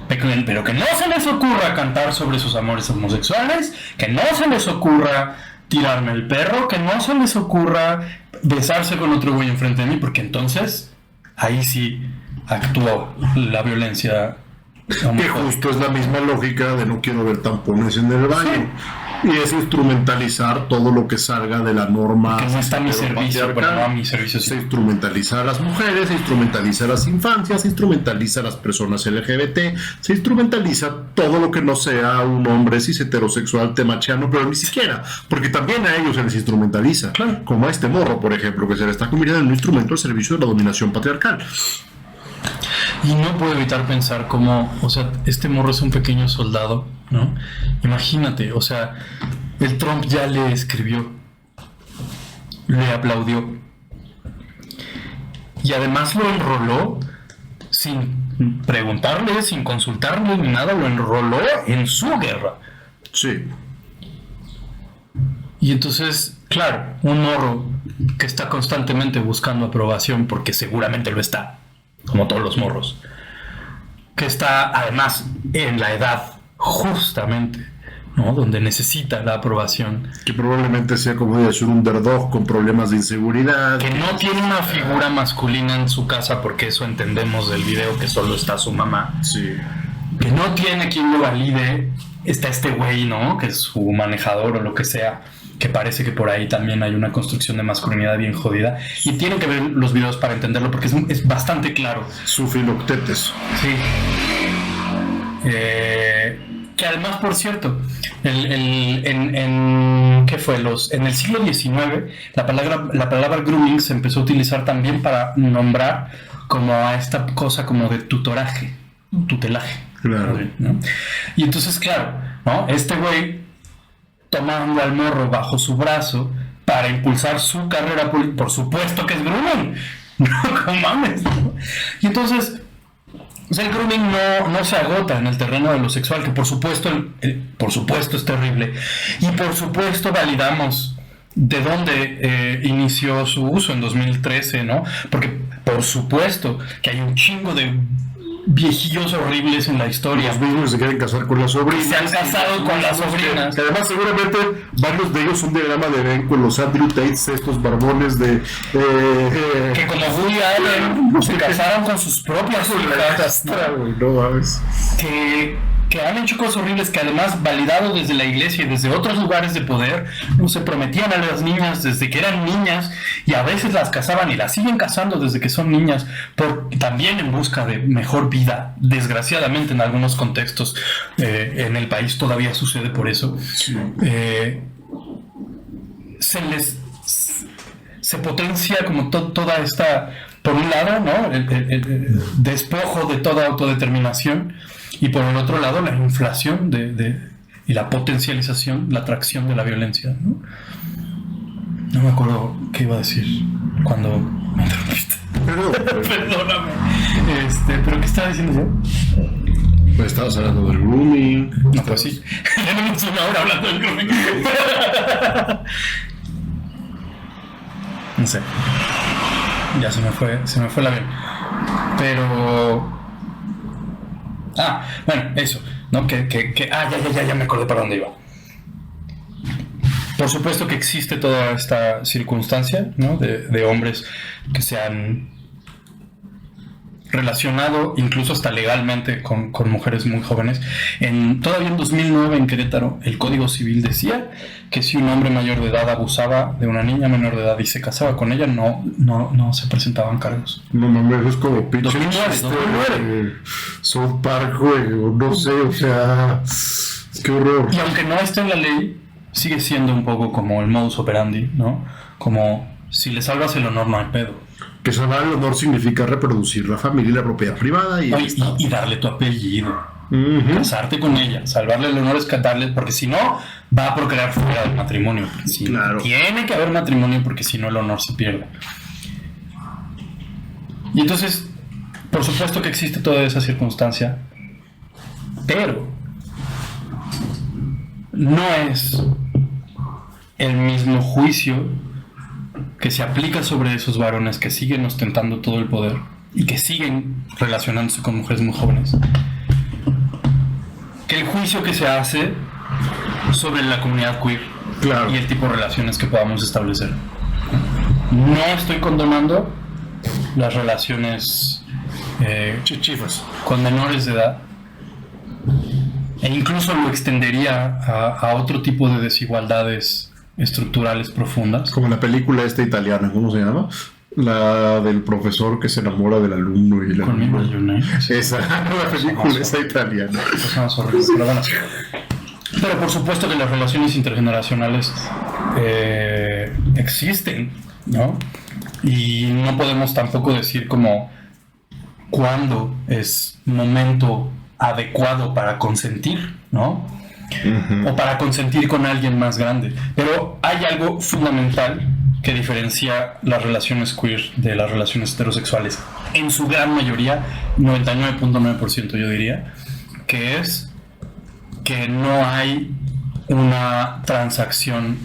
Pero que no se les ocurra cantar sobre sus amores homosexuales, que no se les ocurra tirarme el perro, que no se les ocurra besarse con otro güey enfrente de mí, porque entonces ahí sí actuó la violencia. Que justo es la misma lógica de no quiero ver tampones en el baño. Sí. Y es instrumentalizar todo lo que salga de la norma. Que no está a mi servicio, pero no a mi servicio. Sí. Se instrumentaliza a las mujeres, se instrumentaliza a las infancias, se instrumentaliza a las personas LGBT, se instrumentaliza todo lo que no sea un hombre cis heterosexual temachiano, pero ni siquiera, porque también a ellos se les instrumentaliza. Claro. Como a este morro, por ejemplo, que se le está convirtiendo en un instrumento al servicio de la dominación patriarcal. Y no puedo evitar pensar cómo, o sea, este morro es un pequeño soldado, ¿no? Imagínate, o sea, el Trump ya le escribió, le aplaudió, y además lo enroló sin preguntarle, sin consultarle ni nada, lo enroló en su guerra. Sí. Y entonces, claro, un morro que está constantemente buscando aprobación, porque seguramente lo está, como todos los morros, que está además en la edad justamente, ¿no? Donde necesita la aprobación, que probablemente sea como decir un underdog con problemas de inseguridad, que no tiene una figura masculina en su casa, porque eso entendemos del video, que solo está su mamá, sí, que no tiene quien lo valide, está este güey, ¿no? Que es su manejador o lo que sea, que parece que por ahí también hay una construcción de masculinidad bien jodida, y tienen que ver los videos para entenderlo, porque es bastante claro. Su filoctetes. Sí. Que además, por cierto, ¿qué fue? En el siglo XIX, la palabra grooming se empezó a utilizar también para nombrar como a esta cosa como de tutelaje. Claro. ¿No? Y entonces, claro, ¿no? Este güey tomando al morro bajo su brazo para impulsar su carrera política, por supuesto que es grooming. No mames, ¿no? Y entonces, o sea, el grooming no se agota en el terreno de lo sexual, que por supuesto es terrible, y por supuesto validamos de dónde inició su uso en 2013, ¿no? Porque por supuesto que hay un chingo de viejillos horribles en la historia. Los mismos se quieren casar con las sobrinas. Se han casado con las sobrinas. Que además seguramente varios de ellos son diagrama de Venn con los Andrew Tates, estos barbones de... que como Woody Allen se casaron con sus propias hijas. No mames. Que que han hecho cosas horribles, que además validado desde la iglesia y desde otros lugares de poder, no se prometían a las niñas desde que eran niñas y a veces las casaban y las siguen casando desde que son niñas, también en busca de mejor vida. Desgraciadamente en algunos contextos en el país todavía sucede por eso. Sí. Se potencia como toda esta, por un lado, ¿no? el despojo de toda autodeterminación, y por el otro lado la inflación y la potencialización, la atracción de la violencia, ¿no? No me acuerdo qué iba a decir cuando me interrumpiste. Perdóname. ¿Pero qué estaba diciendo yo? Pues estabas hablando del grooming. No, pues sí. Tenemos una hora hablando del grooming. No sé. Ya se me fue el avión. Pero... bueno, eso, ¿no? Ya me acordé para dónde iba. Por supuesto que existe toda esta circunstancia, ¿no? De hombres que se han relacionado incluso hasta legalmente con mujeres muy jóvenes. Todavía en 2009 en Querétaro el Código Civil decía que si un hombre mayor de edad abusaba de una niña menor de edad y se casaba con ella, no se presentaban cargos. No mames, es como pinche 2009. South Park, güey, no sé, o sea, qué horror. Y aunque no esté en la ley, sigue siendo un poco como el modus operandi, ¿no? Como si le salvas el honor no hay pedo. Que salvar el honor significa reproducir la familia y la propiedad privada y darle tu apellido. Uh-huh. Casarte con ella, salvarle el honor es darle, porque si no va a procrear fuera del matrimonio. Claro. Tiene que haber matrimonio porque si no el honor se pierde. Y entonces, por supuesto que existe toda esa circunstancia, pero no es el mismo juicio que se aplica sobre esos varones que siguen ostentando todo el poder y que siguen relacionándose con mujeres muy jóvenes, que el juicio que se hace sobre la comunidad queer. Claro. Y el tipo de relaciones que podamos establecer. No estoy condonando las relaciones chichifas con menores de edad, e incluso lo extendería a otro tipo de desigualdades estructurales profundas. Como la película esta italiana, ¿cómo se llama? La del profesor que se enamora del alumno y la esa, la película esa italiana. Cosas horribles, pero bueno. Pero por supuesto que las relaciones intergeneracionales existen, ¿no? Y no podemos tampoco decir como cuándo es momento adecuado para consentir, ¿no? Uh-huh. O para consentir con alguien más grande. Pero hay algo fundamental que diferencia las relaciones queer de las relaciones heterosexuales, en su gran mayoría, 99.9% yo diría, que es que no hay una transacción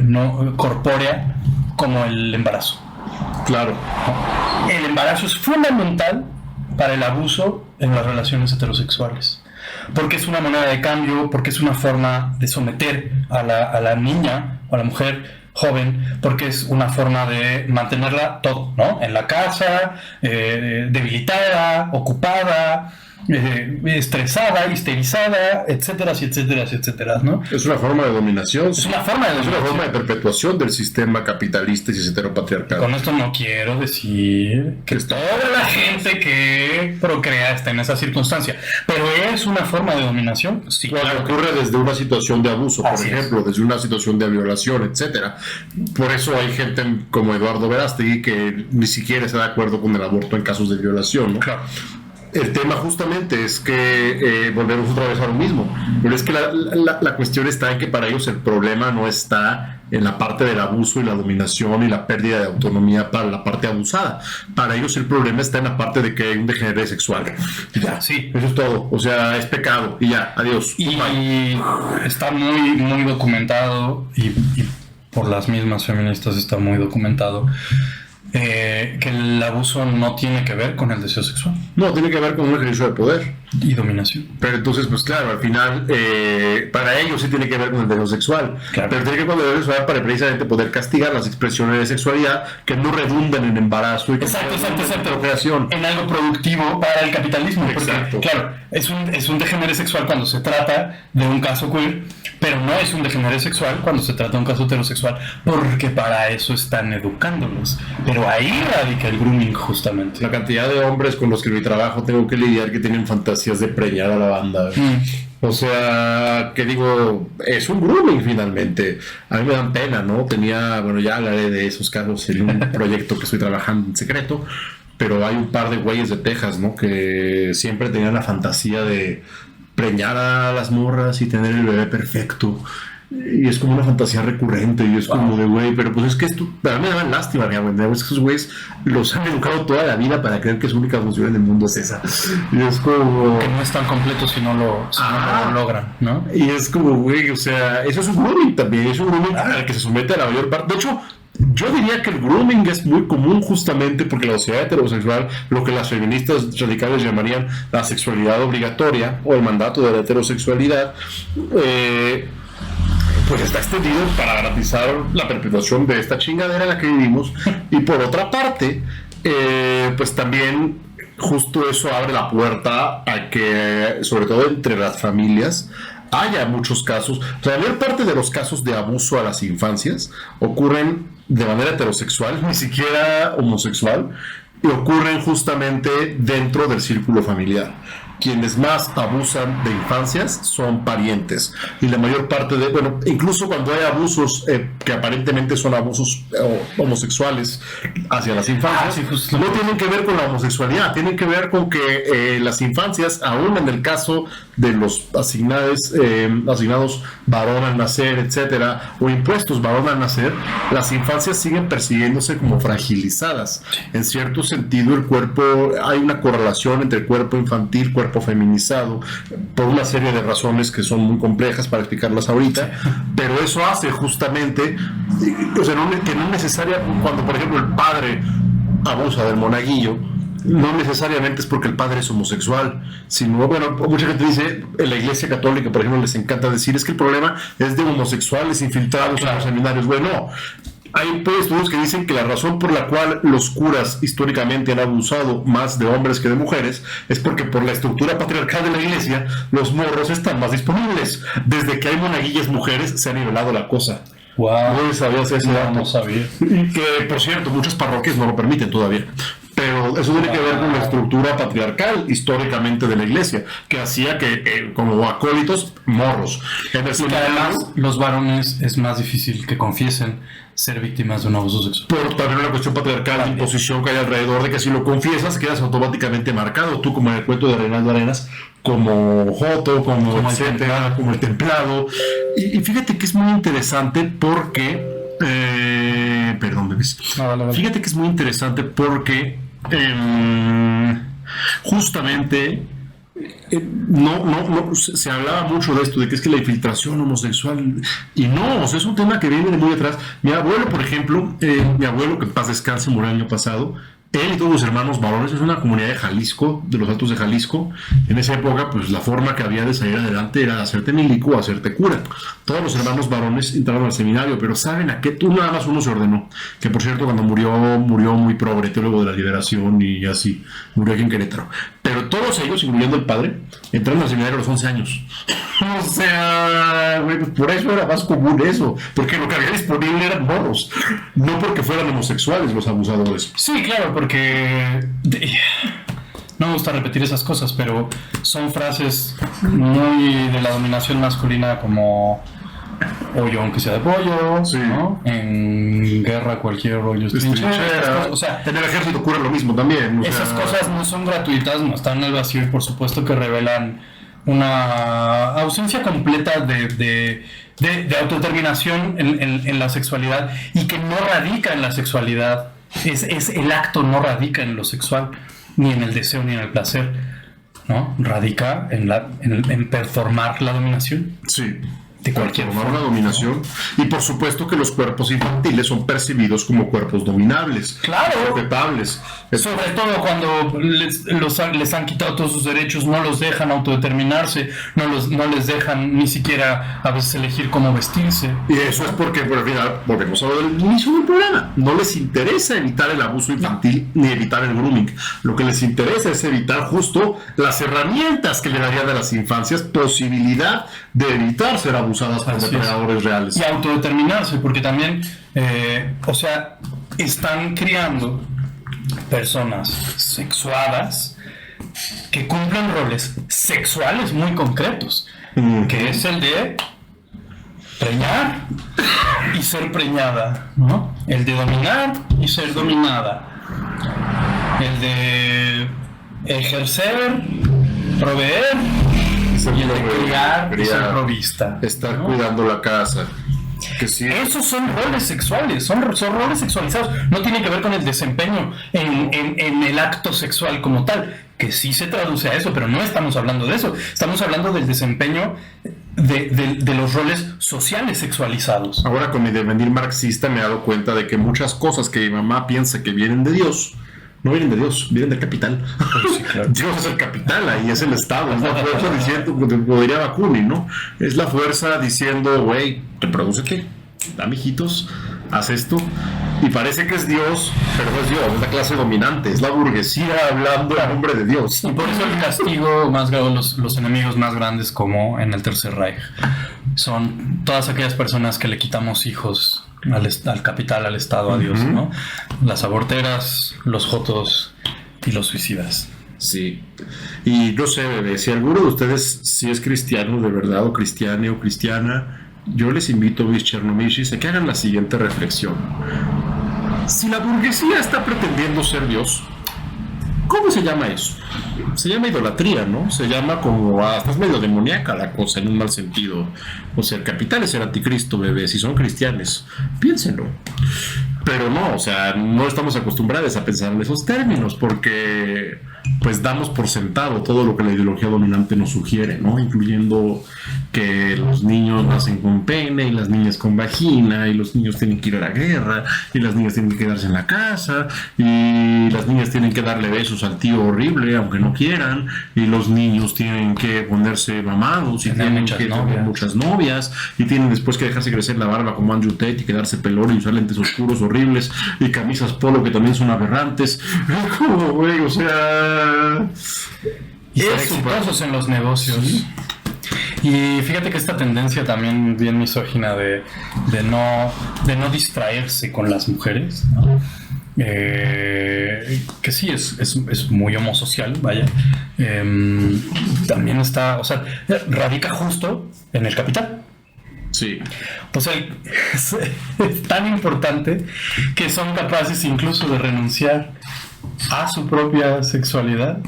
no corpórea como el embarazo. Claro. El embarazo es fundamental para el abuso en las relaciones heterosexuales, porque es una moneda de cambio, porque es una forma de someter a la niña o a la mujer joven, porque es una forma de mantenerla todo, ¿no? En la casa, debilitada, ocupada, estresada, histerizada, etcétera, etcétera, etcétera, ¿no? Es una forma de dominación. Es una forma de perpetuación del sistema capitalista y heteropatriarcal. Con esto no quiero decir que toda la gente que procrea está en esa circunstancia, pero es una forma de dominación. Sí, claro, ocurre desde una situación de abuso, por ejemplo, desde una situación de violación, etcétera. Por eso hay gente como Eduardo Verástegui que ni siquiera está de acuerdo con el aborto en casos de violación, ¿no? Claro. El tema justamente es que volvemos otra vez a lo mismo, pero es que la cuestión está en que para ellos el problema no está en la parte del abuso y la dominación y la pérdida de autonomía para la parte abusada. Para ellos el problema está en la parte de que hay un degenere sexual. Y ya, sí, eso es todo. O sea, es pecado y ya, adiós. Y está muy, muy documentado y por las mismas feministas está muy documentado. Que el abuso no tiene que ver con el deseo sexual. No, tiene que ver con un ejercicio de poder. Y dominación. Pero entonces, pues claro, al final, para ellos sí tiene que ver con el deseo sexual. Claro. Pero tiene que ver con el deseo sexual para precisamente poder castigar las expresiones de sexualidad que no redundan en embarazo y que Exacto. procreación. En algo productivo para el capitalismo. Porque, Exacto. claro, es un degenere sexual cuando se trata de un caso queer, pero no es un degenere sexual cuando se trata de un caso heterosexual, porque para eso están educándolos. Pero ahí radica el grooming, justamente. La cantidad de hombres con los que en mi trabajo tengo que lidiar que tienen fantasías de preñar a la banda. O sea, que digo, es un grooming finalmente. A mí me dan pena, ¿no? Bueno, ya hablaré de esos casos en un proyecto que estoy trabajando en secreto, pero hay un par de güeyes de Texas, ¿no? Que siempre tenían la fantasía de preñar a las morras y tener el bebé perfecto. Y es como una fantasía recurrente y es como de güey, pero pues es que esto, a mí me da lástima, güey, es que esos güeyes los han educado toda la vida para creer que su única función en el mundo es esa. Y es como... Que no están completos si no lo logran, ¿no? Y es como, güey, o sea, eso es un grooming también, es un grooming al que se somete a la mayor parte. De hecho, yo diría que el grooming es muy común justamente porque la sociedad heterosexual, lo que las feministas radicales llamarían la sexualidad obligatoria o el mandato de la heterosexualidad, pues está extendido para garantizar la perpetuación de esta chingadera en la que vivimos. Y por otra parte, pues también justo eso abre la puerta a que, sobre todo entre las familias, haya muchos casos. O sea, la mayor parte de los casos de abuso a las infancias ocurren de manera heterosexual, ni siquiera homosexual, y ocurren justamente dentro del círculo familiar. Quienes más abusan de infancias son parientes. Y la mayor parte de, bueno, incluso cuando hay abusos que aparentemente son abusos homosexuales hacia las infancias, no tienen que ver con la homosexualidad, tienen que ver con que las infancias, aún en el caso de los asignados varón al nacer, etcétera, o impuestos varón al nacer, las infancias siguen persiguiéndose como fragilizadas. En cierto sentido, el cuerpo, hay una correlación entre el cuerpo infantil, cuerpo feminizado, por una serie de razones que son muy complejas para explicarlas ahorita, pero eso hace justamente, o sea, que no es necesaria, cuando por ejemplo el padre abusa del monaguillo, no necesariamente es porque el padre es homosexual, sino, bueno, mucha gente dice, en la Iglesia Católica, por ejemplo, les encanta decir, es que el problema es de homosexuales infiltrados en los seminarios. Bueno, hay estudios que dicen que la razón por la cual los curas históricamente han abusado más de hombres que de mujeres es porque por la estructura patriarcal de la iglesia los morros están más disponibles. Desde que hay monaguillas mujeres se ha nivelado la cosa. Wow. ¿No sabías ese dato? No sabía. Y que, por cierto, muchas parroquias no lo permiten todavía. Pero eso tiene que ver con la estructura patriarcal históricamente de la iglesia, que hacía que, como acólitos, morros. En el además, los varones es más difícil que confiesen ser víctimas de un abuso sexual. Pero también una cuestión patriarcal, de imposición que hay alrededor de que si lo confiesas quedas automáticamente marcado. Tú, como en el cuento de Reinaldo Arenas, como joto, como etcétera, como el templado. Y fíjate que es muy interesante porque... perdón, bebés. Vale. Fíjate que es muy interesante porque justamente no se hablaba mucho de esto, de que es que la infiltración homosexual, y no, o sea, es un tema que viene de muy atrás. Mi abuelo, por ejemplo, mi abuelo, que en paz descanse, murió el año pasado. Él y todos los hermanos varones, es una comunidad de Jalisco, de los Altos de Jalisco. En esa época, pues la forma que había de salir adelante era hacerte milico o hacerte cura. Todos los hermanos varones entraron al seminario, pero ¿saben a qué? Tú nada más uno se ordenó. Que por cierto, cuando murió muy progre, teólogo de la liberación y así. Murió aquí en Querétaro. Pero todos ellos, incluyendo el padre, entraron al seminario a los 11 años. O sea, güey, pues por eso era más común eso. Porque lo que había disponible eran morros. No porque fueran homosexuales los abusadores. Sí, claro, porque no me gusta repetir esas cosas, pero son frases muy de la dominación masculina, como hoyo aunque sea de pollo, sí, ¿no? En guerra cualquier rollo es trinchera. O sea, en el ejército ocurre lo mismo también. Esas cosas no son gratuitas, no están en el vacío y por supuesto que revelan una ausencia completa de autodeterminación en la sexualidad, y que no radica en la sexualidad. Es el acto no radica en lo sexual, ni en el deseo, ni en el placer, ¿no? Radica en performar la dominación. Sí. de cualquier forma, una dominación. Y por supuesto que los cuerpos infantiles son percibidos como cuerpos dominables, claro, respetables. Sobre todo cuando les han quitado todos sus derechos, no los dejan autodeterminarse, no les dejan ni siquiera a veces elegir cómo vestirse. Y eso es porque, por al final, volvemos a lo del inicio del programa, no les interesa evitar el abuso infantil ni evitar el grooming. Lo que les interesa es evitar justo las herramientas que le darían a las infancias posibilidad de evitar ser abusadas por depredadores reales. Y autodeterminarse, porque también, están criando personas sexuadas que cumplen roles sexuales muy concretos, que es el de preñar y ser preñada, ¿no? El de dominar y ser dominada, el de ejercer, proveer y el de criar y ser provista, estar, ¿no? Cuidando la casa. Que sí. Esos son roles sexuales, son roles sexualizados. No tiene que ver con el desempeño en el acto sexual como tal, que sí se traduce a eso, pero no estamos hablando de eso. Estamos hablando del desempeño de los roles sociales sexualizados. Ahora, con mi devenir marxista, me he dado cuenta de que muchas cosas que mi mamá piensa que vienen de Dios, no vienen de Dios, vienen del capital. Sí, claro. Dios es el capital, ahí es el Estado, es la fuerza diciendo, como diría Bakunin, ¿no? Es la fuerza diciendo, güey, reprodúcete, dame hijitos, haz esto. Y parece que es Dios, pero no es Dios, es la clase dominante, es la burguesía hablando en nombre de Dios. Y por eso el castigo más grave, los enemigos más grandes, como en el Tercer Reich, son todas aquellas personas que le quitamos hijos al capital, al Estado, a Dios, ¿no? Las aborteras, los jotos y los suicidas. Sí. Y no sé, bebé, si alguno de ustedes sí es cristiano de verdad, o cristiano o cristiana, yo les invito, mis chernomishis, a que hagan la siguiente reflexión. Si la burguesía está pretendiendo ser Dios, ¿cómo se llama eso? Se llama idolatría, ¿no? Se llama como hasta es medio demoníaca la cosa, en un mal sentido. O sea, el capital es el anticristo, bebé. Si son cristianos, piénsenlo. Pero no, o sea, no estamos acostumbrados a pensar en esos términos porque pues damos por sentado todo lo que la ideología dominante nos sugiere, ¿no? Incluyendo que los niños nacen con pene y las niñas con vagina y los niños tienen que ir a la guerra y las niñas tienen que quedarse en la casa y las niñas tienen que darle besos al tío horrible aunque no quieran y los niños tienen que ponerse mamados y tienen que tener muchas novias y tienen después que dejarse crecer la barba como Andrew Tate y quedarse pelón y usar lentes oscuros horribles y camisas polo que también son aberrantes. ¿Cómo, güey? O sea... Y ser exitosos en los negocios. ¿Sí? Y fíjate que esta tendencia también bien misógina de no distraerse con las mujeres, ¿no? Que sí es muy homosocial, vaya, también está, o sea, radica justo en el capital. Sí. O sea, es tan importante que son capaces incluso de renunciar a su propia sexualidad,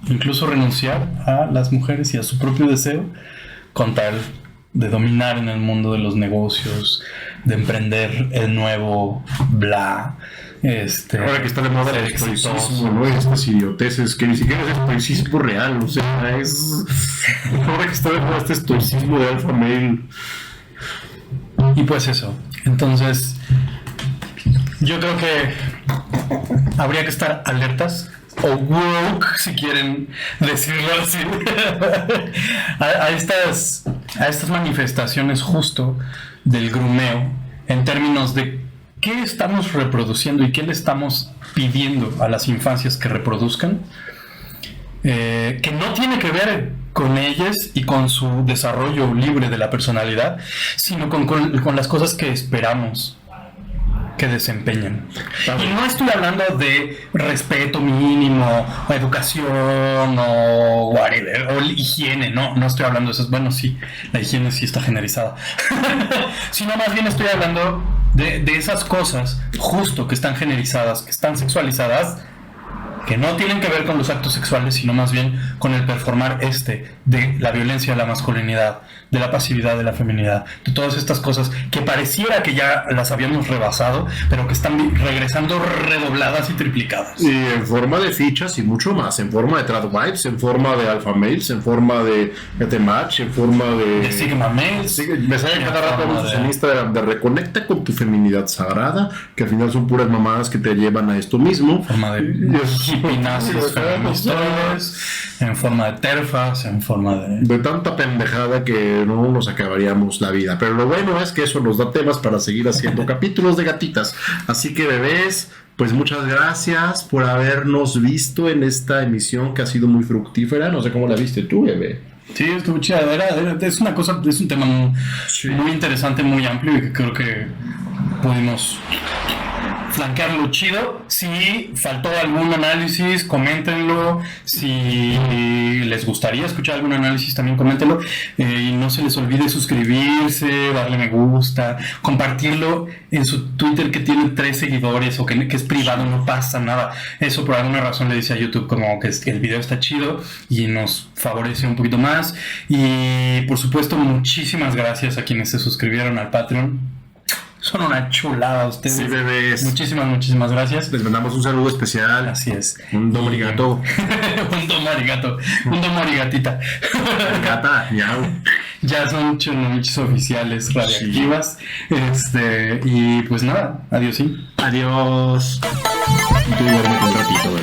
incluso renunciar a las mujeres y a su propio deseo con tal de dominar en el mundo de los negocios, de emprender el nuevo bla. Ahora que está de moda el estoicismo, ¿no? Estas idioteces que ni siquiera es estoicismo real, o sea, es... Ahora que está de moda este estoicismo de alfa male. Y pues eso, entonces yo creo que habría que estar alertas o woke, si quieren decirlo así, a estas manifestaciones justo del grumeo en términos de qué estamos reproduciendo y qué le estamos pidiendo a las infancias que reproduzcan, que no tiene que ver con ellas y con su desarrollo libre de la personalidad, sino con las cosas que esperamos que desempeñen. Y no estoy hablando de respeto mínimo, o educación, o whatever, o higiene, no estoy hablando de eso. Bueno, sí, la higiene sí está generalizada. Sino más bien estoy hablando de esas cosas justo que están generizadas, que están sexualizadas, que no tienen que ver con los actos sexuales, sino más bien con el performar de la violencia de la masculinidad, de la pasividad de la feminidad, de todas estas cosas que pareciera que ya las habíamos rebasado, pero que están regresando redobladas y triplicadas. Y en forma de fichas y mucho más, en forma de tradwives, en forma de alpha males, en forma de match, en forma De sigma males. Sí, me sale cada rato forma anuncios en Instagram de reconecta con tu feminidad sagrada, que al final son puras mamadas que te llevan a esto mismo. En forma de hipinazis feministoides, en forma de terfas, en forma de tanta pendejada que no nos acabaríamos la vida. Pero lo bueno es que eso nos da temas para seguir haciendo capítulos de gatitas. Así que, bebés, pues muchas gracias por habernos visto en esta emisión que ha sido muy fructífera. No sé cómo la viste tú, bebé. Sí, estuvo chida. Es una cosa, es un tema muy interesante, muy amplio, y que creo que pudimos flanquearlo chido. Si faltó algún análisis, coméntenlo. Si les gustaría escuchar algún análisis, también coméntenlo. Y no se les olvide suscribirse, darle me gusta, compartirlo en su Twitter que tiene 3 seguidores o que es privado, no pasa nada. Eso por alguna razón le dice a YouTube como que el video está chido y nos favorece un poquito más. Y por supuesto, muchísimas gracias a quienes se suscribieron al Patreon. Son una chulada ustedes. Sí, bebés. Muchísimas gracias. Les mandamos un saludo especial. Así es. Un domo arigato. Un domo arigato. Un domo arigatita. Gata, miau. Ya son chonomichis oficiales radioactivas. Y pues nada, adiós, sí. Adiós. Y tú duerme un ratito.